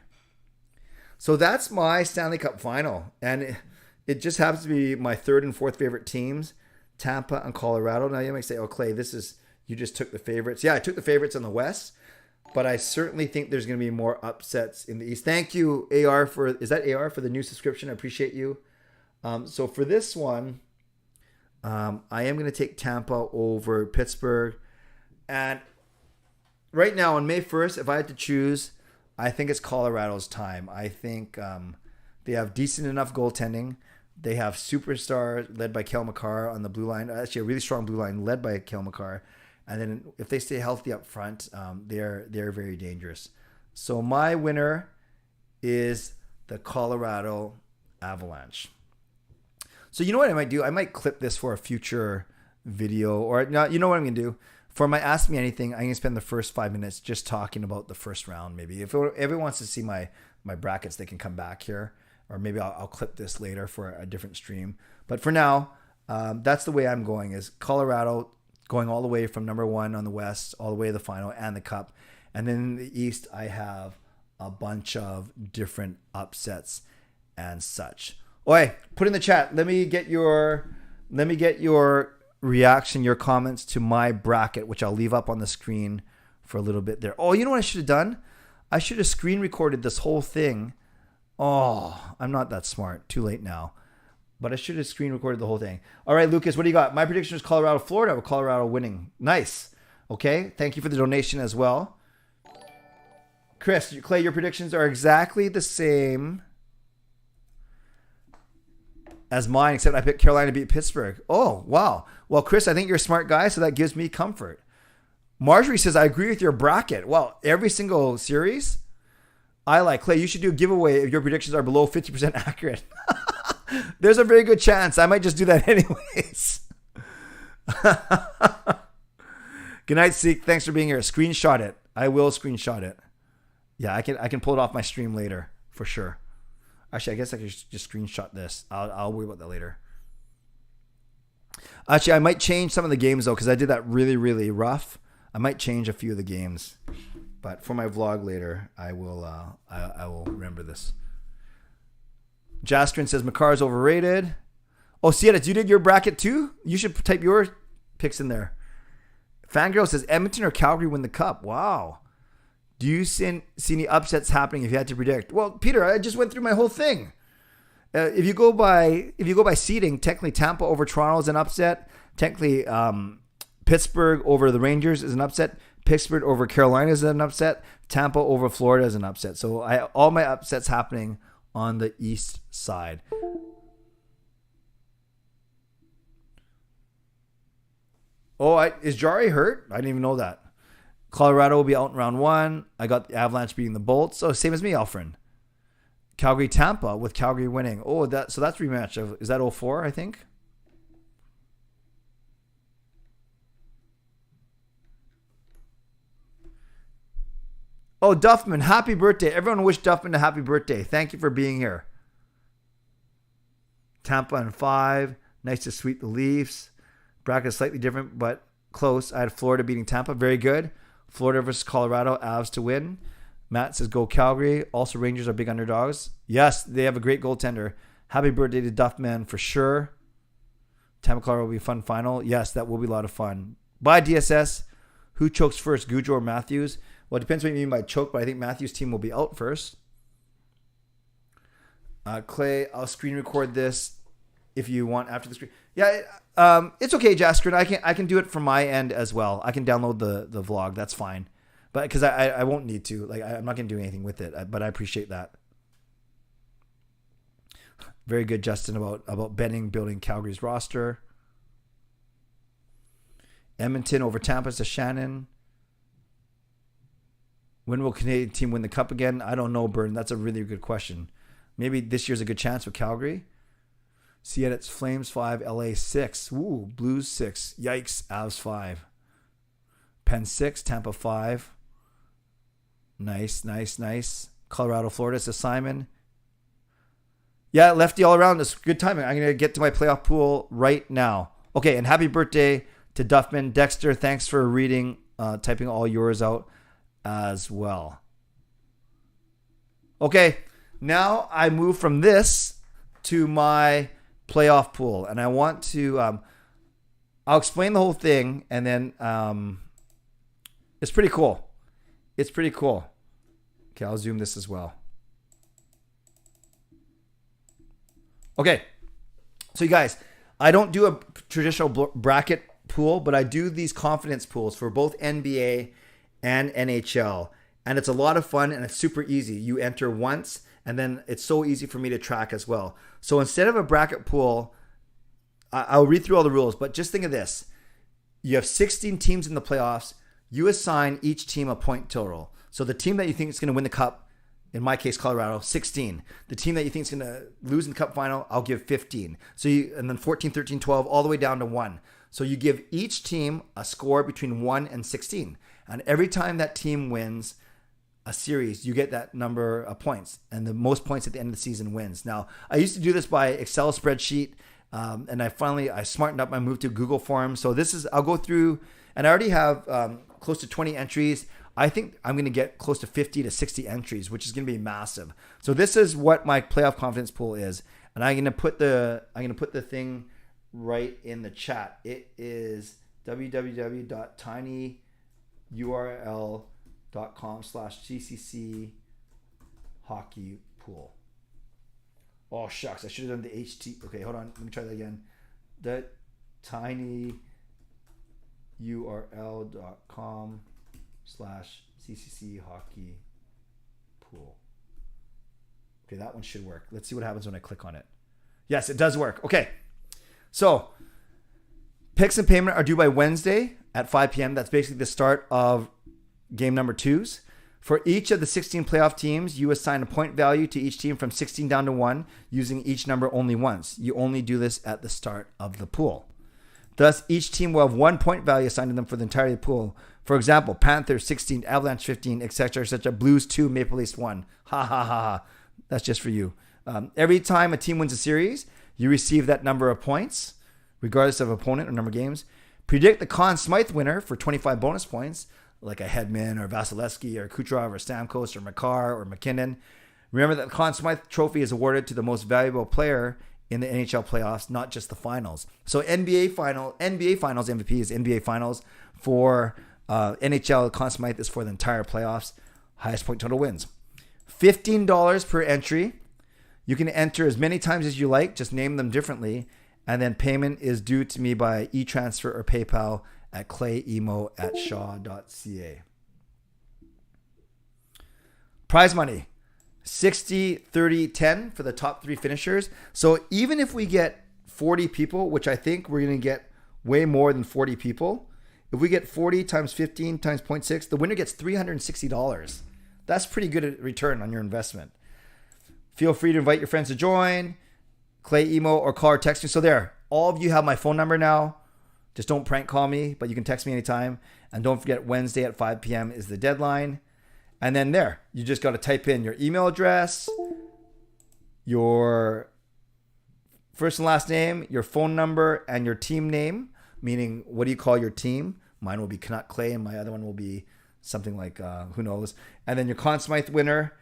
So that's my Stanley Cup final. And it just happens to be my 3rd and 4th favorite teams, Tampa and Colorado. Now you might say, oh, Clay, you just took the favorites. Yeah, I took the favorites in the West. But I certainly think there's going to be more upsets in the East. Thank you, AR, for the new subscription? I appreciate you. So for this one... I am going to take Tampa over Pittsburgh. And right now on May 1st, if I had to choose, I think it's Colorado's time. I think they have decent enough goaltending. They have superstars led by Cale Makar on the blue line. Actually, a really strong blue line led by Cale Makar. And then if they stay healthy up front, they're very dangerous. So my winner is the Colorado Avalanche. So you know what I might do? I might clip this for a future video. Or no, you know what I'm going to do? For my Ask Me Anything, I'm going to spend the first 5 minutes just talking about the first round maybe. If everyone wants to see my brackets, they can come back here. Or maybe I'll clip this later for a different stream. But for now, that's the way I'm going, is Colorado going all the way from number 1 on the West, all the way to the final and the Cup. And then in the East, I have a bunch of different upsets and such. Oi, put in the chat. Let me get your reaction, your comments to my bracket, which I'll leave up on the screen for a little bit there. Oh, you know what I should have done? I should have screen recorded this whole thing. Oh, I'm not that smart. Too late now. But I should have screen recorded the whole thing. All right, Lucas, what do you got? My prediction is Colorado, Florida, with Colorado winning. Nice. Okay, thank you for the donation as well. Chris, Clay, your predictions are exactly the same as mine, except I picked Carolina to beat Pittsburgh. Oh, wow. Well, Chris, I think you're a smart guy, so that gives me comfort. Marjorie says, I agree with your bracket. Well, every single series, I like. Clay, you should do a giveaway if your predictions are below 50% accurate. There's a very good chance. I might just do that anyways. Good night, Seek. Thanks for being here. Screenshot it. I will screenshot it. Yeah, I can pull it off my stream later, for sure. Actually, I guess I could just screenshot this. I'll worry about that later. Actually, I might change some of the games, though, because I did that really, really rough. I might change a few of the games. But for my vlog later, I will remember this. Jastrin says, Makar's overrated. Oh, Sieta, you did your bracket too? You should type your picks in there. Fangirl says, Edmonton or Calgary win the Cup. Wow. Do you see any upsets happening if you had to predict? Well, Peter, I just went through my whole thing. If you go by seeding, technically Tampa over Toronto is an upset. Technically, Pittsburgh over the Rangers is an upset. Pittsburgh over Carolina is an upset. Tampa over Florida is an upset. So all my upsets happening on the east side. Oh, is Jari hurt? I didn't even know that. Colorado will be out in round 1. I got the Avalanche beating the Bolts. Oh, same as me, Alfred. Calgary, Tampa with Calgary winning. Oh, that's rematch of, is that 04, I think? Oh, Duffman, happy birthday. Everyone wish Duffman a happy birthday. Thank you for being here. Tampa in 5. Nice to sweep the Leafs. Bracket is slightly different, but close. I had Florida beating Tampa. Very good. Florida versus Colorado. Avs to win. Matt says go Calgary. Also, Rangers are big underdogs. Yes, they have a great goaltender. Happy birthday to Duffman for sure. Tampa, Colorado will be a fun final. Yes, that will be a lot of fun. Bye, DSS. Who chokes first, Gujo or Matthews? Well, it depends what you mean by choke, but I think Matthews' team will be out first. Clay, I'll screen record this if you want after the screen. Yeah, it's okay, Jasker. I can do it from my end as well. I can download the vlog. That's fine. But because I won't need to. Like I'm not going to do anything with it. But I appreciate that. Very good, Justin, about betting building Calgary's roster. Edmonton over Tampa to Shannon. When will Canadian team win the cup again? I don't know, Burn. That's a really good question. Maybe this year's a good chance with Calgary. See it, it's Flames 5, LA 6. Ooh, Blues 6. Yikes, Avs 5. Penn 6, Tampa 5. Nice. Colorado, Florida, says Simon. Yeah, lefty all around. It's good timing. I'm going to get to my playoff pool right now. Okay, and happy birthday to Duffman. Dexter, thanks for reading, typing all yours out as well. Okay, now I move from this to my playoff pool, and I want to I'll explain the whole thing, and then it's pretty cool. Okay, I'll zoom this as well. Okay, so you guys, I don't do a traditional bracket pool, but I do these confidence pools for both NBA and NHL, and it's a lot of fun, and it's super easy. You enter once, and then it's so easy for me to track as well. So instead of a bracket pool, I'll read through all the rules, but just think of this. You have 16 teams in the playoffs. You assign each team a point total. So the team that you think is going to win the cup, in my case, Colorado, 16. The team that you think is going to lose in the cup final, I'll give 15. And then 14, 13, 12, all the way down to 1. So you give each team a score between 1 and 16. And every time that team wins a series, you get that number of points. And the most points at the end of the season wins. Now, I used to do this by Excel spreadsheet. And I smartened up. I moved to Google Forms. So I'll go through, and I already have close to 20 entries. I think I'm going to get close to 50 to 60 entries, which is going to be massive. So this is what my playoff confidence pool is, and I'm going to put the thing right in the chat. It is www.tinyurl.com/CCC hockey pool. Oh shucks, I should have done the HT. Okay, hold on. Let me try that again. The tinyurl.com/CCC hockey pool. Okay, that one should work. Let's see what happens when I click on it. Yes, it does work. Okay, so picks and payment are due by Wednesday at 5 p.m. That's basically the start of game number 2s. For each of the 16 playoff teams, you assign a point value to each team from 16 down to 1, using each number only once. You only do this at the start of the pool. Thus, each team will have 1 point value assigned to them for the entirety of the pool. For example, Panthers 16, Avalanche 15, etc., etc. Blues 2, Maple Leafs 1. Ha ha ha ha. That's just for you. Every time a team wins a series, you receive that number of points, regardless of opponent or number of games. Predict the Conn Smythe winner for 25 bonus points, like a Hedman or Vasilevsky or Kucherov or Stamkos or Makar or McKinnon. Remember that the Conn Smythe Trophy is awarded to the most valuable player in the NHL playoffs, not just the finals. So NBA Finals MVP is NBA Finals. For NHL, Conn Smythe is for the entire playoffs. Highest point total wins. $15 per entry. You can enter as many times as you like. Just name them differently. And then payment is due to me by e-transfer or PayPal at clayemo@shaw.ca. Prize money, 60, 30, 10 for the top 3 finishers. So even if we get 40 people, which I think we're going to get way more than 40 people, if we get 40 times 15 times 0.6, the winner gets $360. That's pretty good return on your investment. Feel free to invite your friends to join. Clay Emo or call or text me. So there, all of you have my phone number now. Just don't prank call me, but you can text me anytime. And don't forget, Wednesday at 5 p.m. is the deadline. And then there, you just got to type in your email address, your first and last name, your phone number, and your team name. meaning what do you call your team? Mine will be Canuck Clay, and my other one will be something like, who knows. And then your Conn Smythe winner.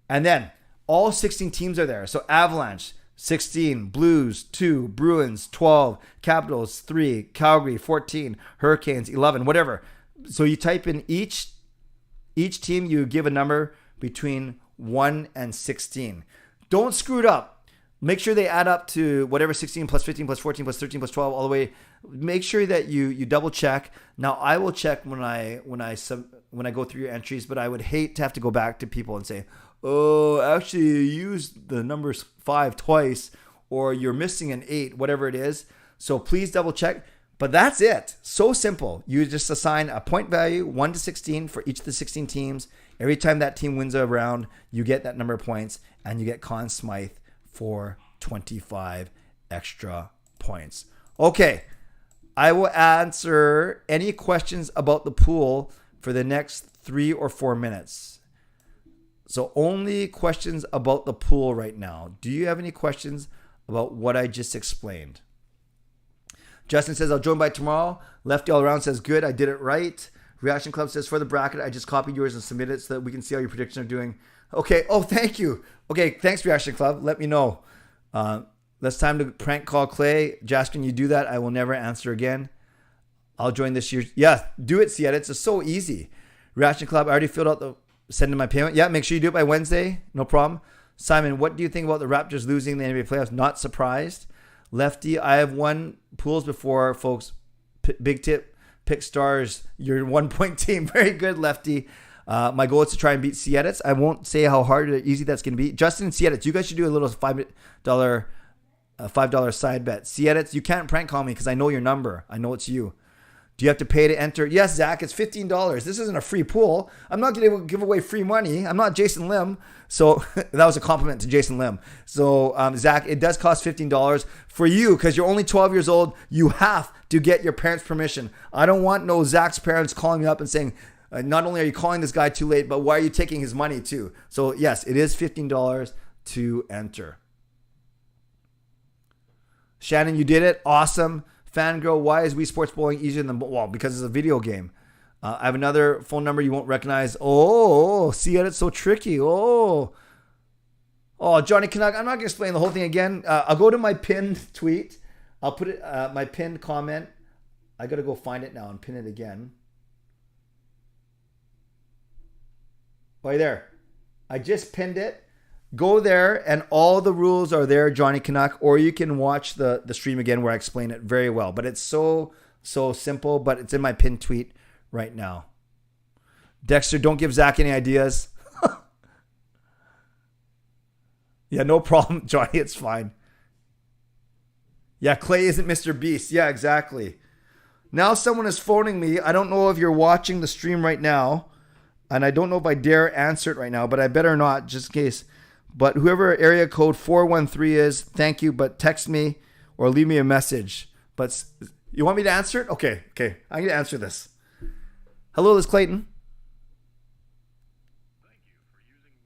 And then all 16 teams are there. So Avalanche, 16, Blues, 2, Bruins, 12, Capitals, 3, Calgary, 14, Hurricanes, 11, whatever. So you type in each team, you give a number between 1 and 16. Don't screw it up. Make sure they add up to whatever 16 plus 15 plus 14 plus 13 plus 12 all the way. Make sure that you double check. Now I will check when I go through your entries, but I would hate to have to go back to people and say, oh, actually you used the numbers 5 twice, or you're missing an 8, whatever it is. So please double check. But that's it. So simple. You just assign a point value 1 to 16 for each of the 16 teams. Every time that team wins a round, you get that number of points, and you get Conn Smythe for 25 extra points. Okay. I will answer any questions about the pool for the next 3 or 4 minutes. So only questions about the pool right now. Do you have any questions about what I just explained? Justin says, I'll join by tomorrow. Lefty all around says, good, I did it right. Reaction Club says, for the bracket, I just copied yours and submitted it so that we can see how your predictions are doing. Okay. Oh, thank you. Okay. Thanks, Reaction Club. Let me know. That's time to prank call Clay. Jaskin, you do that, I will never answer again. I'll join this year. Yeah, do it, see it. It's so easy. Reaction Club, I already filled out send in my payment. Yeah, make sure you do it by Wednesday. No problem. Simon, what do you think about the Raptors losing the NBA playoffs? Not surprised. Lefty, I have won pools before, folks. Big tip, pick stars. Your 1-point team. Very good, Lefty. My goal is to try and beat Seattle. I won't say how hard or easy that's going to be. Justin and Seattle, you guys should do a little $5 side bet. Seattle, you can't prank call me because I know your number. I know it's you. Do you have to pay to enter? Yes, Zach, it's $15. This isn't a free pool. I'm not going to give away free money. I'm not Jason Lim. So that was a compliment to Jason Lim. So, Zach, it does cost $15 for you because you're only 12 years old. You have to get your parents' permission. I don't want no Zach's parents calling me up and saying, not only are you calling this guy too late, but why are you taking his money too? So, yes, it is $15 to enter. Shannon, you did it. Awesome. Fangirl, why is Wii Sports Bowling easier than... Well, because it's a video game. I have another phone number you won't recognize. Oh, see it? It's so tricky. Oh, Johnny Canuck. I'm not going to explain the whole thing again. I'll go to my pinned tweet. I'll put it, my pinned comment. I got to go find it now and pin it again. Right there. I just pinned it. Go there, and all the rules are there, Johnny Canuck, or you can watch the stream again where I explain it very well. But it's so simple, but it's in my pinned tweet right now. Dexter, don't give Zach any ideas. Yeah, no problem, Johnny. It's fine. Yeah, Clay isn't Mr. Beast. Yeah, exactly. Now someone is phoning me. I don't know if you're watching the stream right now, and I don't know if I dare answer it right now, but I better not, just in case. But whoever area code 413 is, thank you, but text me or leave me a message. But you want me to answer it? Okay. I'm going to answer this. Hello, this is Clayton. Thank you for using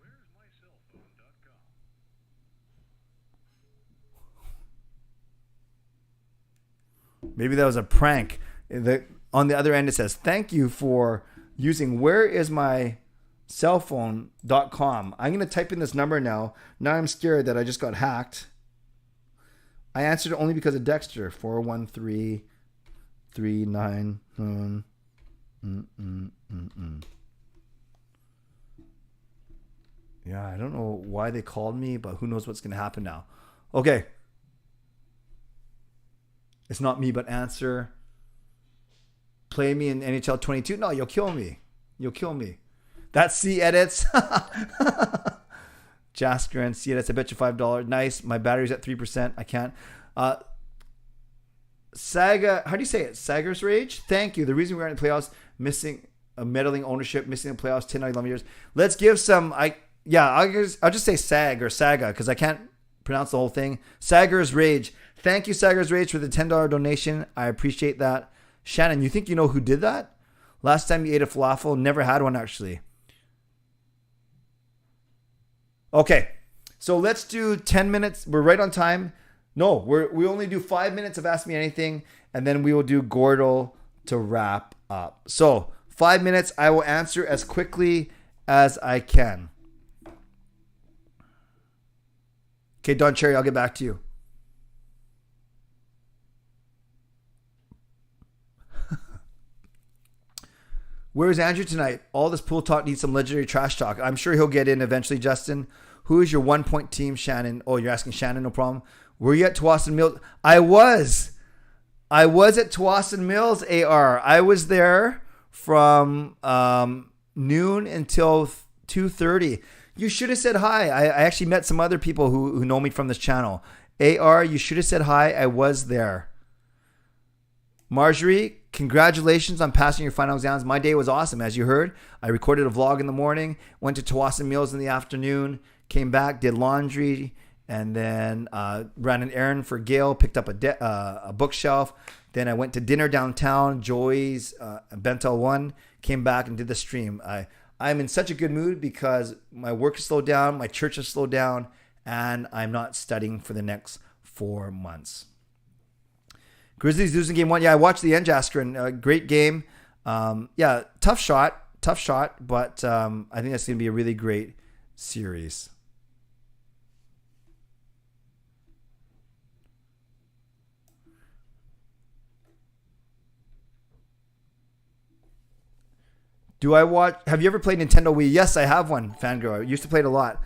where'smycellphone.com. Maybe that was a prank. On the other end, it says, thank you for using whereismycellphone.com. I'm going to type in this number now. Now I'm scared that I just got hacked. I answered it only because of Dexter. 41339. Yeah, I don't know why they called me, but who knows what's going to happen now. Okay. It's not me, but answer. Play me in NHL 22. No, you'll kill me. That's C edits. Jasker and C edits. I bet you $5. Nice. My battery's at 3%. I can't. Saga. How do you say it? Sager's Rage. Thank you. The reason we aren't in the playoffs, missing a meddling ownership, missing the playoffs 10 out of 11 years. Let's give some. I'll just say Sag or Saga because I can't pronounce the whole thing. Sager's Rage. Thank you, Sager's Rage, for the $10 donation. I appreciate that. Shannon, you think you know who did that? Last time you ate a falafel, never had one actually. Okay, so let's do 10 minutes. We're right on time. No, we only do 5 minutes of Ask Me Anything, and then we will do Gordle to wrap up. So 5 minutes, I will answer as quickly as I can. Okay, Don Cherry, I'll get back to you. Where's Andrew tonight? All this pool talk needs some legendary trash talk. I'm sure he'll get in eventually, Justin. Who is your 1 point team, Shannon? Oh, you're asking Shannon, no problem. Were you at Tsawwassen Mills? I was at Tsawwassen Mills, AR. I was there from noon until 2:30. You should have said hi. I actually met some other people who know me from this channel. AR, you should have said hi. I was there. Marjorie, congratulations on passing your final exams. My day was awesome, as you heard. I recorded a vlog in the morning, went to Tsawwassen Mills in the afternoon, came back, did laundry, and then ran an errand for Gail, picked up a bookshelf. Then I went to dinner downtown, Joey's, Bentel 1, came back and did the stream. I'm in such a good mood because my work has slowed down, my church has slowed down, and I'm not studying for the next 4 months. Grizzlies losing game 1. Yeah, I watched the end, Jaskrin. Great game. Yeah, tough shot, but I think that's going to be a really great series. Have you ever played Nintendo Wii? Yes, I have one, Fangirl. I used to play it a lot.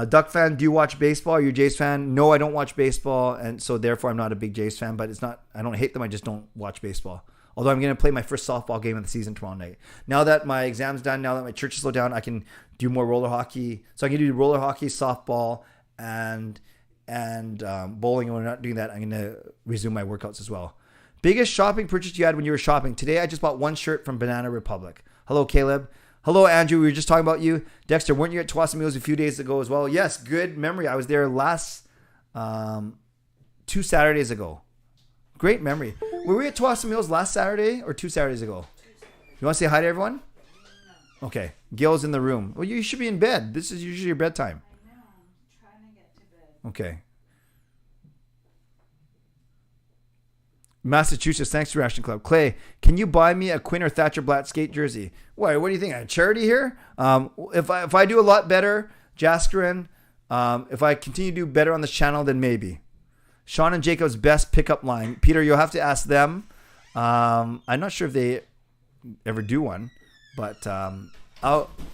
Duck fan, do you watch baseball? Are you a Jays fan? No, I don't watch baseball, and so therefore I'm not a big Jays fan, but it's not, I don't hate them, I just don't watch baseball. Although I'm going to play my first softball game of the season tomorrow night. Now that my exam's done, now that my church is slowed down, I can do more roller hockey. So I can do roller hockey, softball, and bowling, and when I'm not doing that, I'm going to resume my workouts as well. Biggest shopping purchase you had when you were shopping? Today I just bought one shirt from Banana Republic. Hello, Caleb. Hello, Andrew. We were just talking about you. Dexter, weren't you at Tsawwassen Mills a few days ago as well? Yes, good memory. I was there last 2 Saturdays ago. Great memory. Were we at Tsawwassen Mills last Saturday or 2 Saturdays ago? You want to say hi to everyone? No. Okay. Gail's in the room. Well, you should be in bed. This is usually your bedtime. I know. I'm trying to get to bed. Okay. Massachusetts, thanks to Ration Club. Clay, can you buy me a Quinn or Thatcher Blatt skate jersey? What do you think? A charity here? If I do a lot better, Jaskrin, if I continue to do better on this channel, then maybe. Sean and Jacob's best pickup line. Peter, you'll have to ask them. I'm not sure if they ever do one, but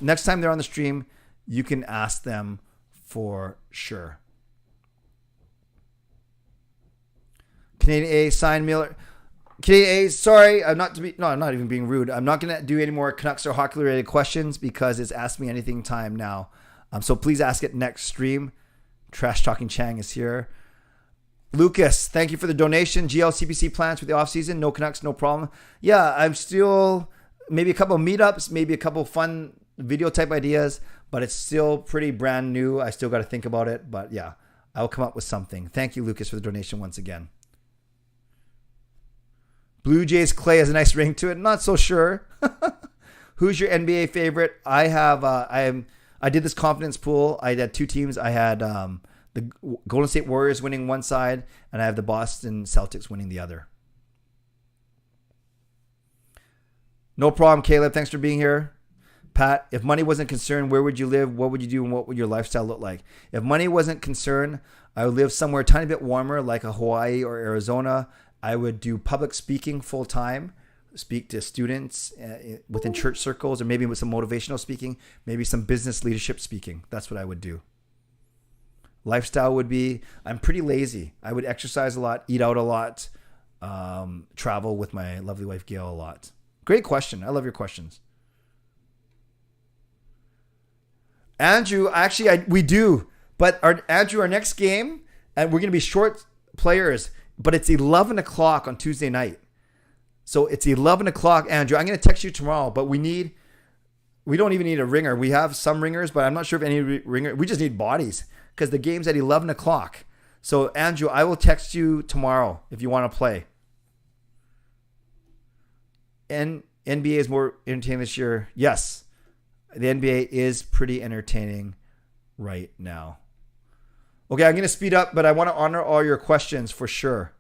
next time they're on the stream, you can ask them for sure. Canadian A, sign Miller. Canadian A, sorry, I'm not even being rude. I'm not going to do any more Canucks or hockey related questions because it's Ask Me Anything time now. So please ask it next stream. Trash Talking Chang is here. Lucas, thank you for the donation. GLCPC plans for the offseason. No Canucks, no problem. Yeah, I'm still maybe a couple of meetups, maybe a couple of fun video type ideas, but it's still pretty brand new. I still got to think about it, but yeah, I'll come up with something. Thank you, Lucas, for the donation once again. Blue Jays Clay has a nice ring to it. Not so sure. Who's your NBA favorite? I did this confidence pool. I had 2 teams. I had the Golden State Warriors winning one side, and I have the Boston Celtics winning the other. No problem, Caleb. Thanks for being here. Pat, if money wasn't concerned, where would you live? What would you do? And what would your lifestyle look like? If money wasn't concerned, I would live somewhere a tiny bit warmer, like a Hawaii or Arizona. I would do public speaking full time, speak to students within church circles, or maybe with some motivational speaking, maybe some business leadership speaking. That's what I would do. Lifestyle would be, I'm pretty lazy. I would exercise a lot, eat out a lot, travel with my lovely wife Gail a lot. Great question. I love your questions. Andrew, actually, we do. But Andrew, our next game, and we're going to be short players, but it's 11 o'clock on Tuesday night. So it's 11 o'clock, Andrew. I'm going to text you tomorrow, but we don't even need a ringer. We have some ringers, but I'm not sure if any ringer. We just need bodies because the game's at 11 o'clock. So, Andrew, I will text you tomorrow if you want to play. NBA is more entertaining this year. Yes, the NBA is pretty entertaining right now. Okay, I'm going to speed up, but I want to honor all your questions for sure.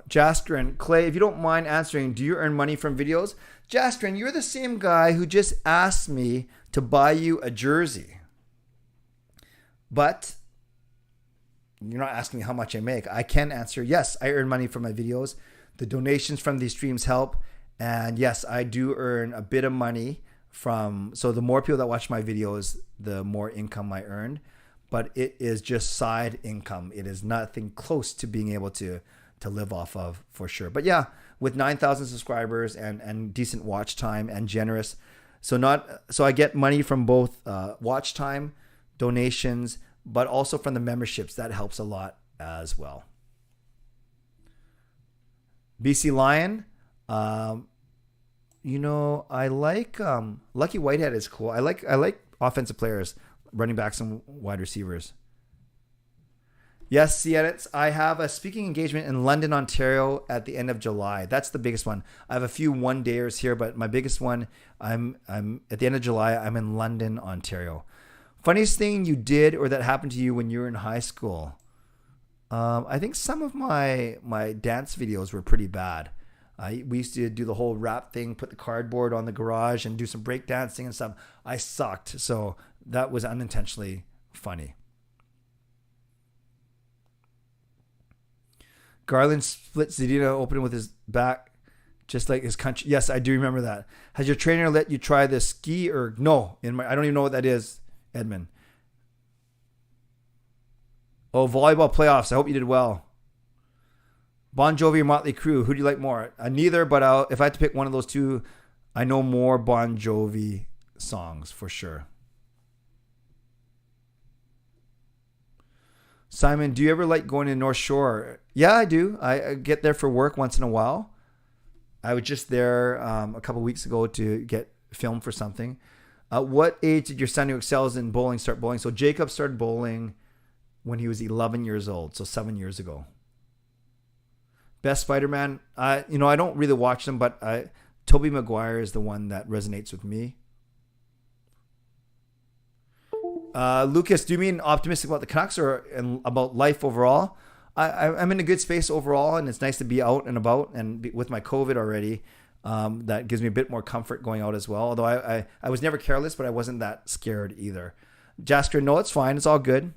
Jastrin, Clay, if you don't mind answering, do you earn money from videos? Jastrin, you're the same guy who just asked me to buy you a jersey. But you're not asking me how much I make. I can answer, yes, I earn money from my videos. The donations from these streams help. And yes, I do earn a bit of money from, so the more people that watch my videos, the more income I earn. But it is just side income. It is nothing close to being able to live off of for sure. But yeah, with 9,000 subscribers and decent watch time and generous. So I get money from both watch time, donations, but also from the memberships. That helps a lot as well. BC Lion, I like Lucky Whitehead is cool. I like offensive players, running backs and wide receivers. Yes, C-Edits. I have a speaking engagement in London, Ontario at the end of July. That's the biggest one. I have a few one-dayers here, but my biggest one, I'm at the end of July, I'm in London, Ontario. Funniest thing you did or that happened to you when you were in high school? I think some of my dance videos were pretty bad. We used to do the whole rap thing, put the cardboard on the garage and do some break dancing and stuff. I sucked, so that was unintentionally funny. Garland split Zadina open with his back, just like his country. Yes, I do remember that. Has your trainer let you try the ski or no? I don't even know what that is, Edmund. Oh, volleyball playoffs. I hope you did well. Bon Jovi or Motley Crue? Who do you like more? Neither, but if I had to pick one of those two, I know more Bon Jovi songs for sure. Simon, do you ever like going to North Shore? Yeah, I do. I get there for work once in a while. I was just there a couple weeks ago to get filmed for something. What age did your son who excels in bowling start bowling? So Jacob started bowling when he was 11 years old, so 7 years ago. Best Spider-Man? I don't really watch them, but Tobey Maguire is the one that resonates with me. Lucas, do you mean optimistic about the Canucks or about life overall? I'm in a good space overall, and it's nice to be out and about. And with my COVID already, that gives me a bit more comfort going out as well. Although I was never careless, but I wasn't that scared either. Jasker, no, it's fine. It's all good.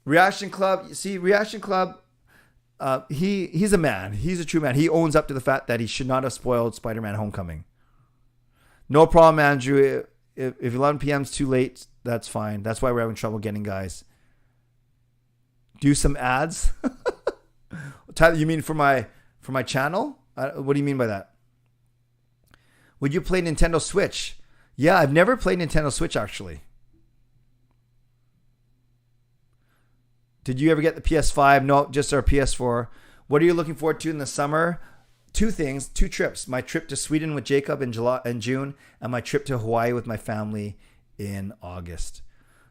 Reaction Club. See, Reaction Club, he's a man. He's a true man. He owns up to the fact that he should not have spoiled Spider-Man Homecoming. No problem, Andrew. If 11 p.m. is too late, that's fine. That's why we're having trouble getting guys. Do some ads? Tyler, you mean for my channel? What do you mean by that? Would you play Nintendo Switch? Yeah, I've never played Nintendo Switch actually. Did you ever get the PS5? No, just our PS4. What are you looking forward to in the summer? Two things, 2 trips. My trip to Sweden with Jacob in June, and my trip to Hawaii with my family in August.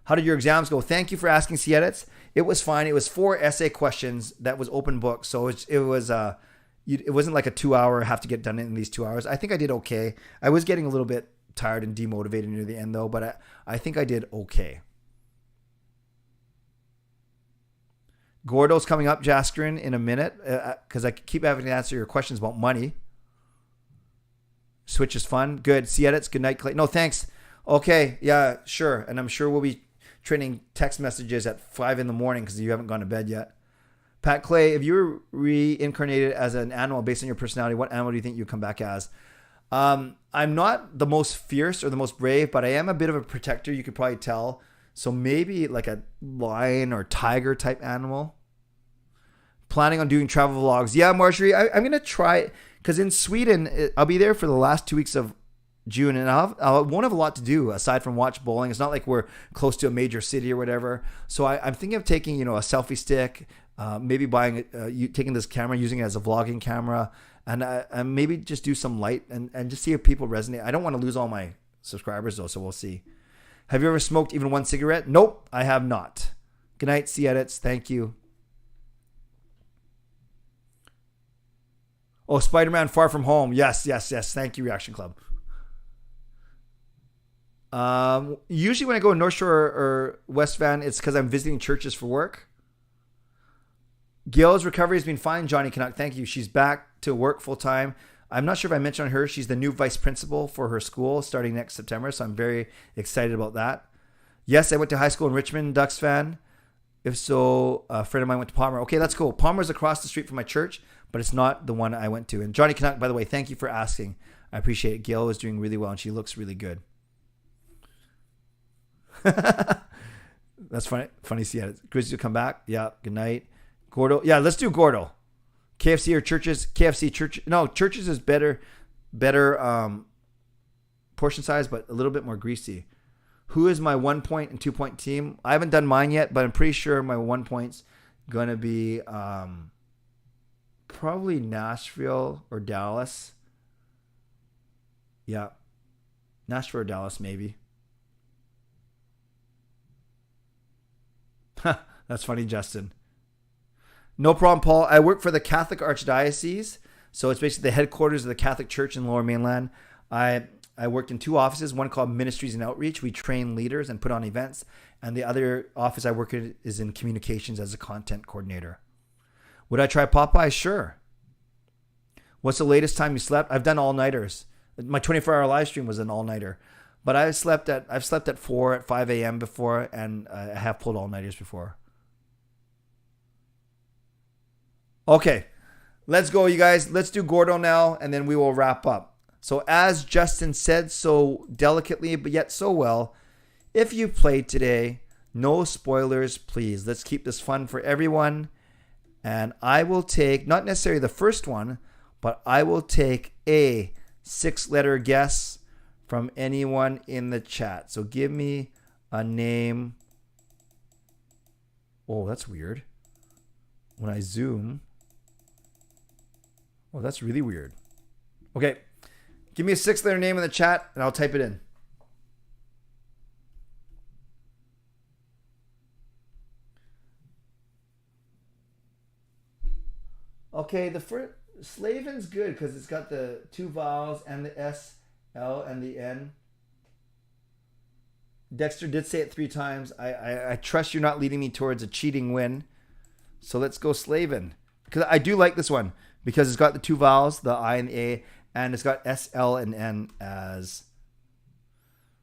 How did your exams go? Thank you for asking, C-Edits. It was fine. It was 4 essay questions that was open book. So it wasn't like a 2-hour, have to get done in these 2 hours. I think I did okay. I was getting a little bit tired and demotivated near the end though, but I think I did okay. Gordo's coming up, Jaskrin, in a minute because I keep having to answer your questions about money. Switch is fun. Good. C-Edits. Good night, Clay. No, thanks. Okay. Yeah, sure. And I'm sure we'll be trading text messages at 5 a.m. because you haven't gone to bed yet. Pat Clay, if you were reincarnated as an animal based on your personality, what animal do you think you'd come back as? I'm not the most fierce or the most brave, but I am a bit of a protector. You could probably tell. So maybe like a lion or tiger type animal. Planning on doing travel vlogs. Yeah, Marjorie, I'm going to try because in Sweden, I'll be there for the last 2 weeks of June and I won't have a lot to do aside from watch bowling. It's not like we're close to a major city or whatever. So I'm thinking of taking, a selfie stick, maybe taking this camera, using it as a vlogging camera and maybe just do some light and just see if people resonate. I don't want to lose all my subscribers though, so we'll see. Have you ever smoked even one cigarette? Nope, I have not. Good night, C-Edits. Thank you. Oh, Spider-Man Far From Home. Yes. Thank you, Reaction Club. Usually when I go North Shore or West Van, it's because I'm visiting churches for work. Gail's recovery has been fine, Johnny Canuck. Thank you. She's back to work full time. I'm not sure if I mentioned her. She's the new vice principal for her school starting next September, so I'm very excited about that. Yes, I went to high school in Richmond, Ducks fan. If so, a friend of mine went to Palmer. Okay, that's cool. Palmer's across the street from my church, but it's not the one I went to. And Johnny Canuck, by the way, thank you for asking. I appreciate it. Gail is doing really well, and she looks really good. That's funny. Funny to see it. Grizzlies will come back. Yeah. Good night. Gordo. Yeah, let's do Gordo. KFC or churches? KFC church. No, churches is better portion size, but a little bit more greasy. Who is my 1 point and 2 point team? I haven't done mine yet, but I'm pretty sure my 1 point's gonna be probably Nashville or Dallas. Yeah. Nashville or Dallas, maybe. That's funny, Justin. No problem, Paul. I work for the Catholic Archdiocese, so it's basically the headquarters of the Catholic Church in Lower Mainland. I worked in 2 offices, one called Ministries and Outreach. We train leaders and put on events. And the other office I work in is in communications as a content coordinator. Would I try Popeye? Sure. What's the latest time you slept? I've done all-nighters. My 24-hour live stream was an all-nighter. But I've slept at 4, at 5 a.m. before, and I have pulled all-nighters before. Okay, let's go, you guys. Let's do Gordo now, and then we will wrap up. So as Justin said so delicately, but yet so well, if you played today, no spoilers, please. Let's keep this fun for everyone. And I will take, not necessarily the first one, but I will take a 6-letter guess from anyone in the chat. So give me a name. Oh, that's weird. When I zoom. Oh, that's really weird. Okay. Give me a 6-letter name in the chat and I'll type it in. Okay, the first Slavin's good because it's got the 2 vowels and the S, L, and the N. Dexter did say it 3 times. I trust you're not leading me towards a cheating win. So let's go Slavin. Because I do like this one. Because it's got the 2 vowels, the I and the A. And it's got S, L, and N as...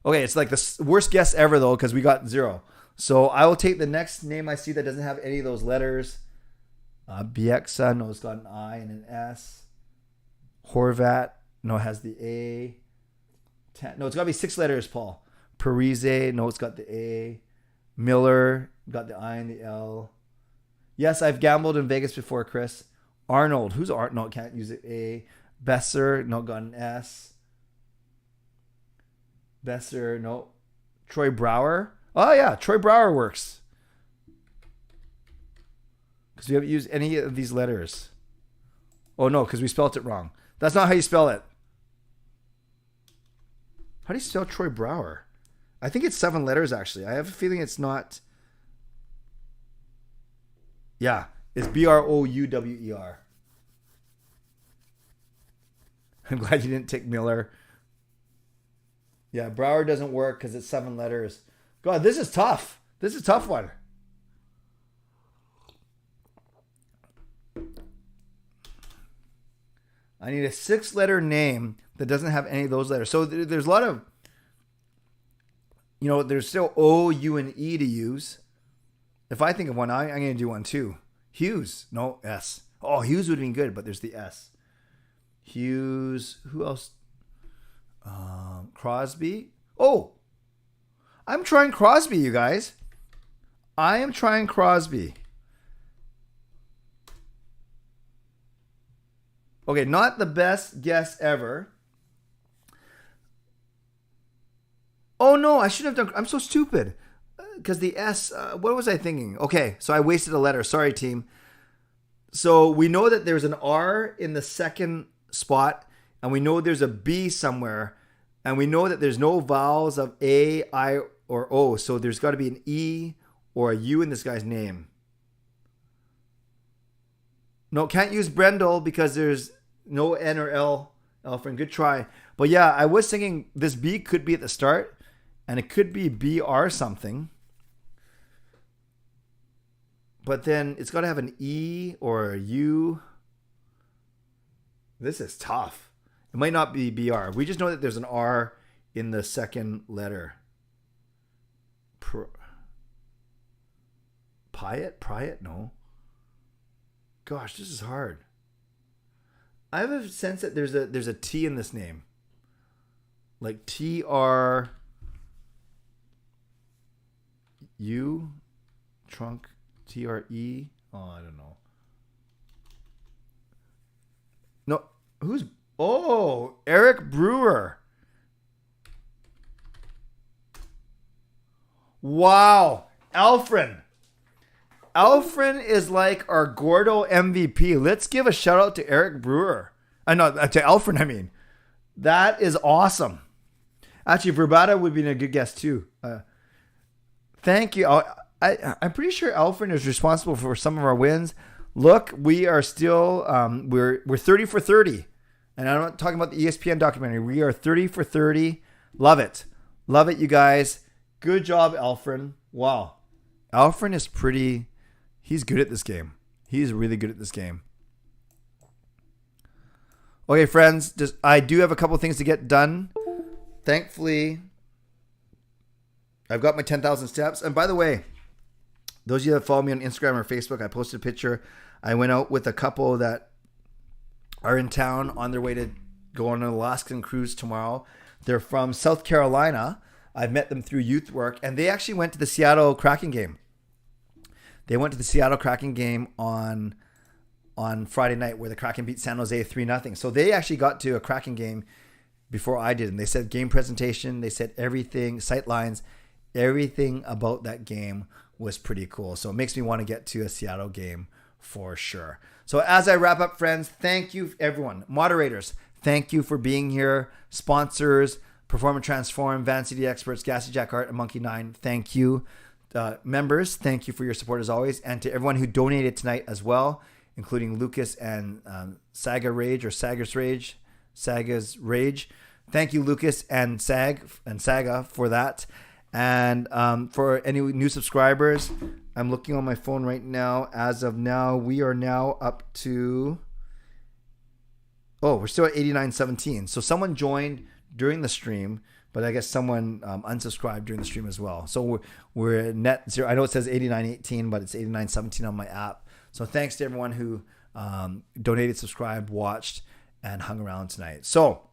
Okay, it's like the worst guess ever, though, because we got 0. So I will take the next name I see that doesn't have any of those letters. Bieksa, no, it's got an I and an S. Horvat, no, it has the A. No, it's got to be 6 letters, Paul. Parise, no, it's got the A. Miller, got the I and the L. Yes, I've gambled in Vegas before, Chris. Arnold, who's Arnold? No, can't use it. A. Besser, no, got an S. Besser, no. Troy Brower. Oh, yeah, Troy Brower works. Because we haven't used any of these letters. Oh, no, because we spelled it wrong. That's not how you spell it. How do you spell Troy Brower? I think it's 7 letters, actually. I have a feeling it's not. Yeah, it's Brouwer. I'm glad you didn't take Miller. Yeah, Brower doesn't work because it's 7 letters. God, this is tough. This is a tough one. I need a 6-letter name that doesn't have any of those letters. So there's a lot of, there's still O, U, and E to use. If I think of one, I'm going to do one too. Hughes. No, S. Oh, Hughes would have been good, but there's the S. Hughes. Who else? Crosby. Oh, I'm trying Crosby, you guys. I am trying Crosby. Okay, not the best guess ever. Oh, no, I shouldn't have done... I'm so stupid. Because the S... what was I thinking? Okay, so I wasted a letter. Sorry, team. So we know that there's an R in the second spot. And we know there's a B somewhere. And we know that there's no vowels of A, I, or O. So there's got to be an E or a U in this guy's name. No, can't use Brendel because there's No N or L, Elfrin. Good try. But yeah, I was thinking this B could be at the start, and it could be BR something. But then it's got to have an E or a U. This is tough. It might not be BR. We just know that there's an R in the second letter. Pyatt? No. Gosh, this is hard. I have a sense that there's a T in this name. Like TRU trunk TRE. Oh, I don't know. No, who's Eric Brewer. Wow, Alfred is like our Gordo MVP. Let's give a shout out to Eric Brewer. To Alfred, I mean. That is awesome. Actually, Verbata would be a good guest too. Thank you. I'm pretty sure Alfred is responsible for some of our wins. Look, we are still we're 30 for 30. And I'm not talking about the ESPN documentary. We are 30 for 30. Love it. Love it, you guys. Good job, Alfred. Wow. Alfred is he's good at this game. He's really good at this game. Okay, friends, I do have a couple things to get done. Thankfully, I've got my 10,000 steps. And by the way, those of you that follow me on Instagram or Facebook, I posted a picture. I went out with a couple that are in town on their way to go on an Alaskan cruise tomorrow. They're from South Carolina. I've met them through youth work, and they actually went to the Seattle Kraken game. They went to the Seattle Kraken game on Friday night where the Kraken beat San Jose 3-0. So they actually got to a Kraken game before I did. And they said game presentation, they said everything, sight lines, everything about that game was pretty cool. So it makes me want to get to a Seattle game for sure. So as I wrap up, friends, thank you everyone. Moderators, thank you for being here. Sponsors, Perform and Transform, Van City Experts, Gassy Jack Art, and Monkey 9, thank you. Members, thank you for your support as always. And to everyone who donated tonight as well, including Lucas and Saga's Rage. Thank you, Lucas and Saga for that. And for any new subscribers, I'm looking on my phone right now. As of now, we are now up to... we're still at 8917. So someone joined during the stream, but I guess someone unsubscribed during the stream as well. So we're at net zero. I know it says 8918, but it's 8917 on my app. So thanks to everyone who donated, subscribed, watched, and hung around tonight. So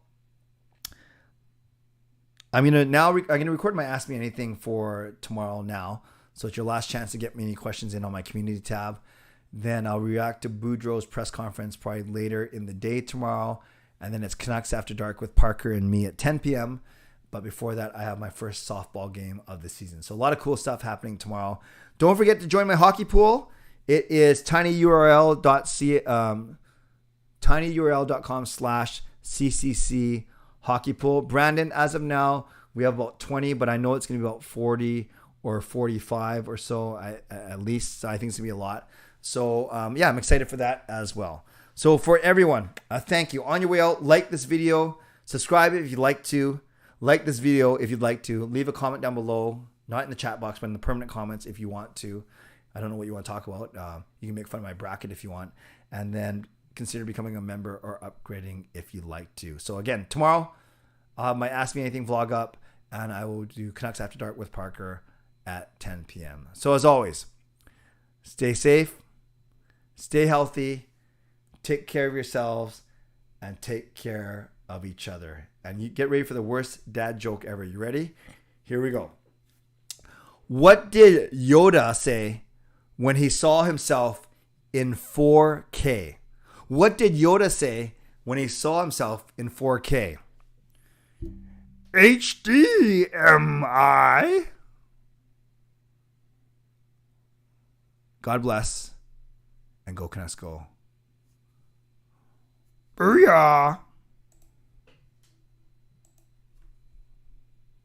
I'm gonna record my Ask Me Anything for tomorrow now. So it's your last chance to get me any questions in on my community tab. Then I'll react to Boudreaux's press conference probably later in the day tomorrow. And then it's Canucks After Dark with Parker and me at 10 p.m. But before that, I have my first softball game of the season. So a lot of cool stuff happening tomorrow. Don't forget to join my hockey pool. It is tinyurl.com/CCC hockey pool. Brandon, as of now, we have about 20, but I know it's going to be about 40 or 45 or so at least. So I think it's going to be a lot. So I'm excited for that as well. So for everyone, thank you. On your way out, like this video, subscribe if you'd like to. Like this video if you'd like to. Leave a comment down below, not in the chat box, but in the permanent comments if you want to. I don't know what you want to talk about. You can make fun of my bracket if you want. And then consider becoming a member or upgrading if you'd like to. So again, tomorrow, I'll have my Ask Me Anything vlog up, and I will do Canucks After Dark with Parker at 10 p.m. So as always, stay safe, stay healthy, take care of yourselves, and take care of each other. And you get ready for the worst dad joke ever. You ready? Here we go. What did Yoda say when he saw himself in 4K? What did Yoda say when he saw himself in 4K? HDMI. God bless, and go Canucks go. Booyah.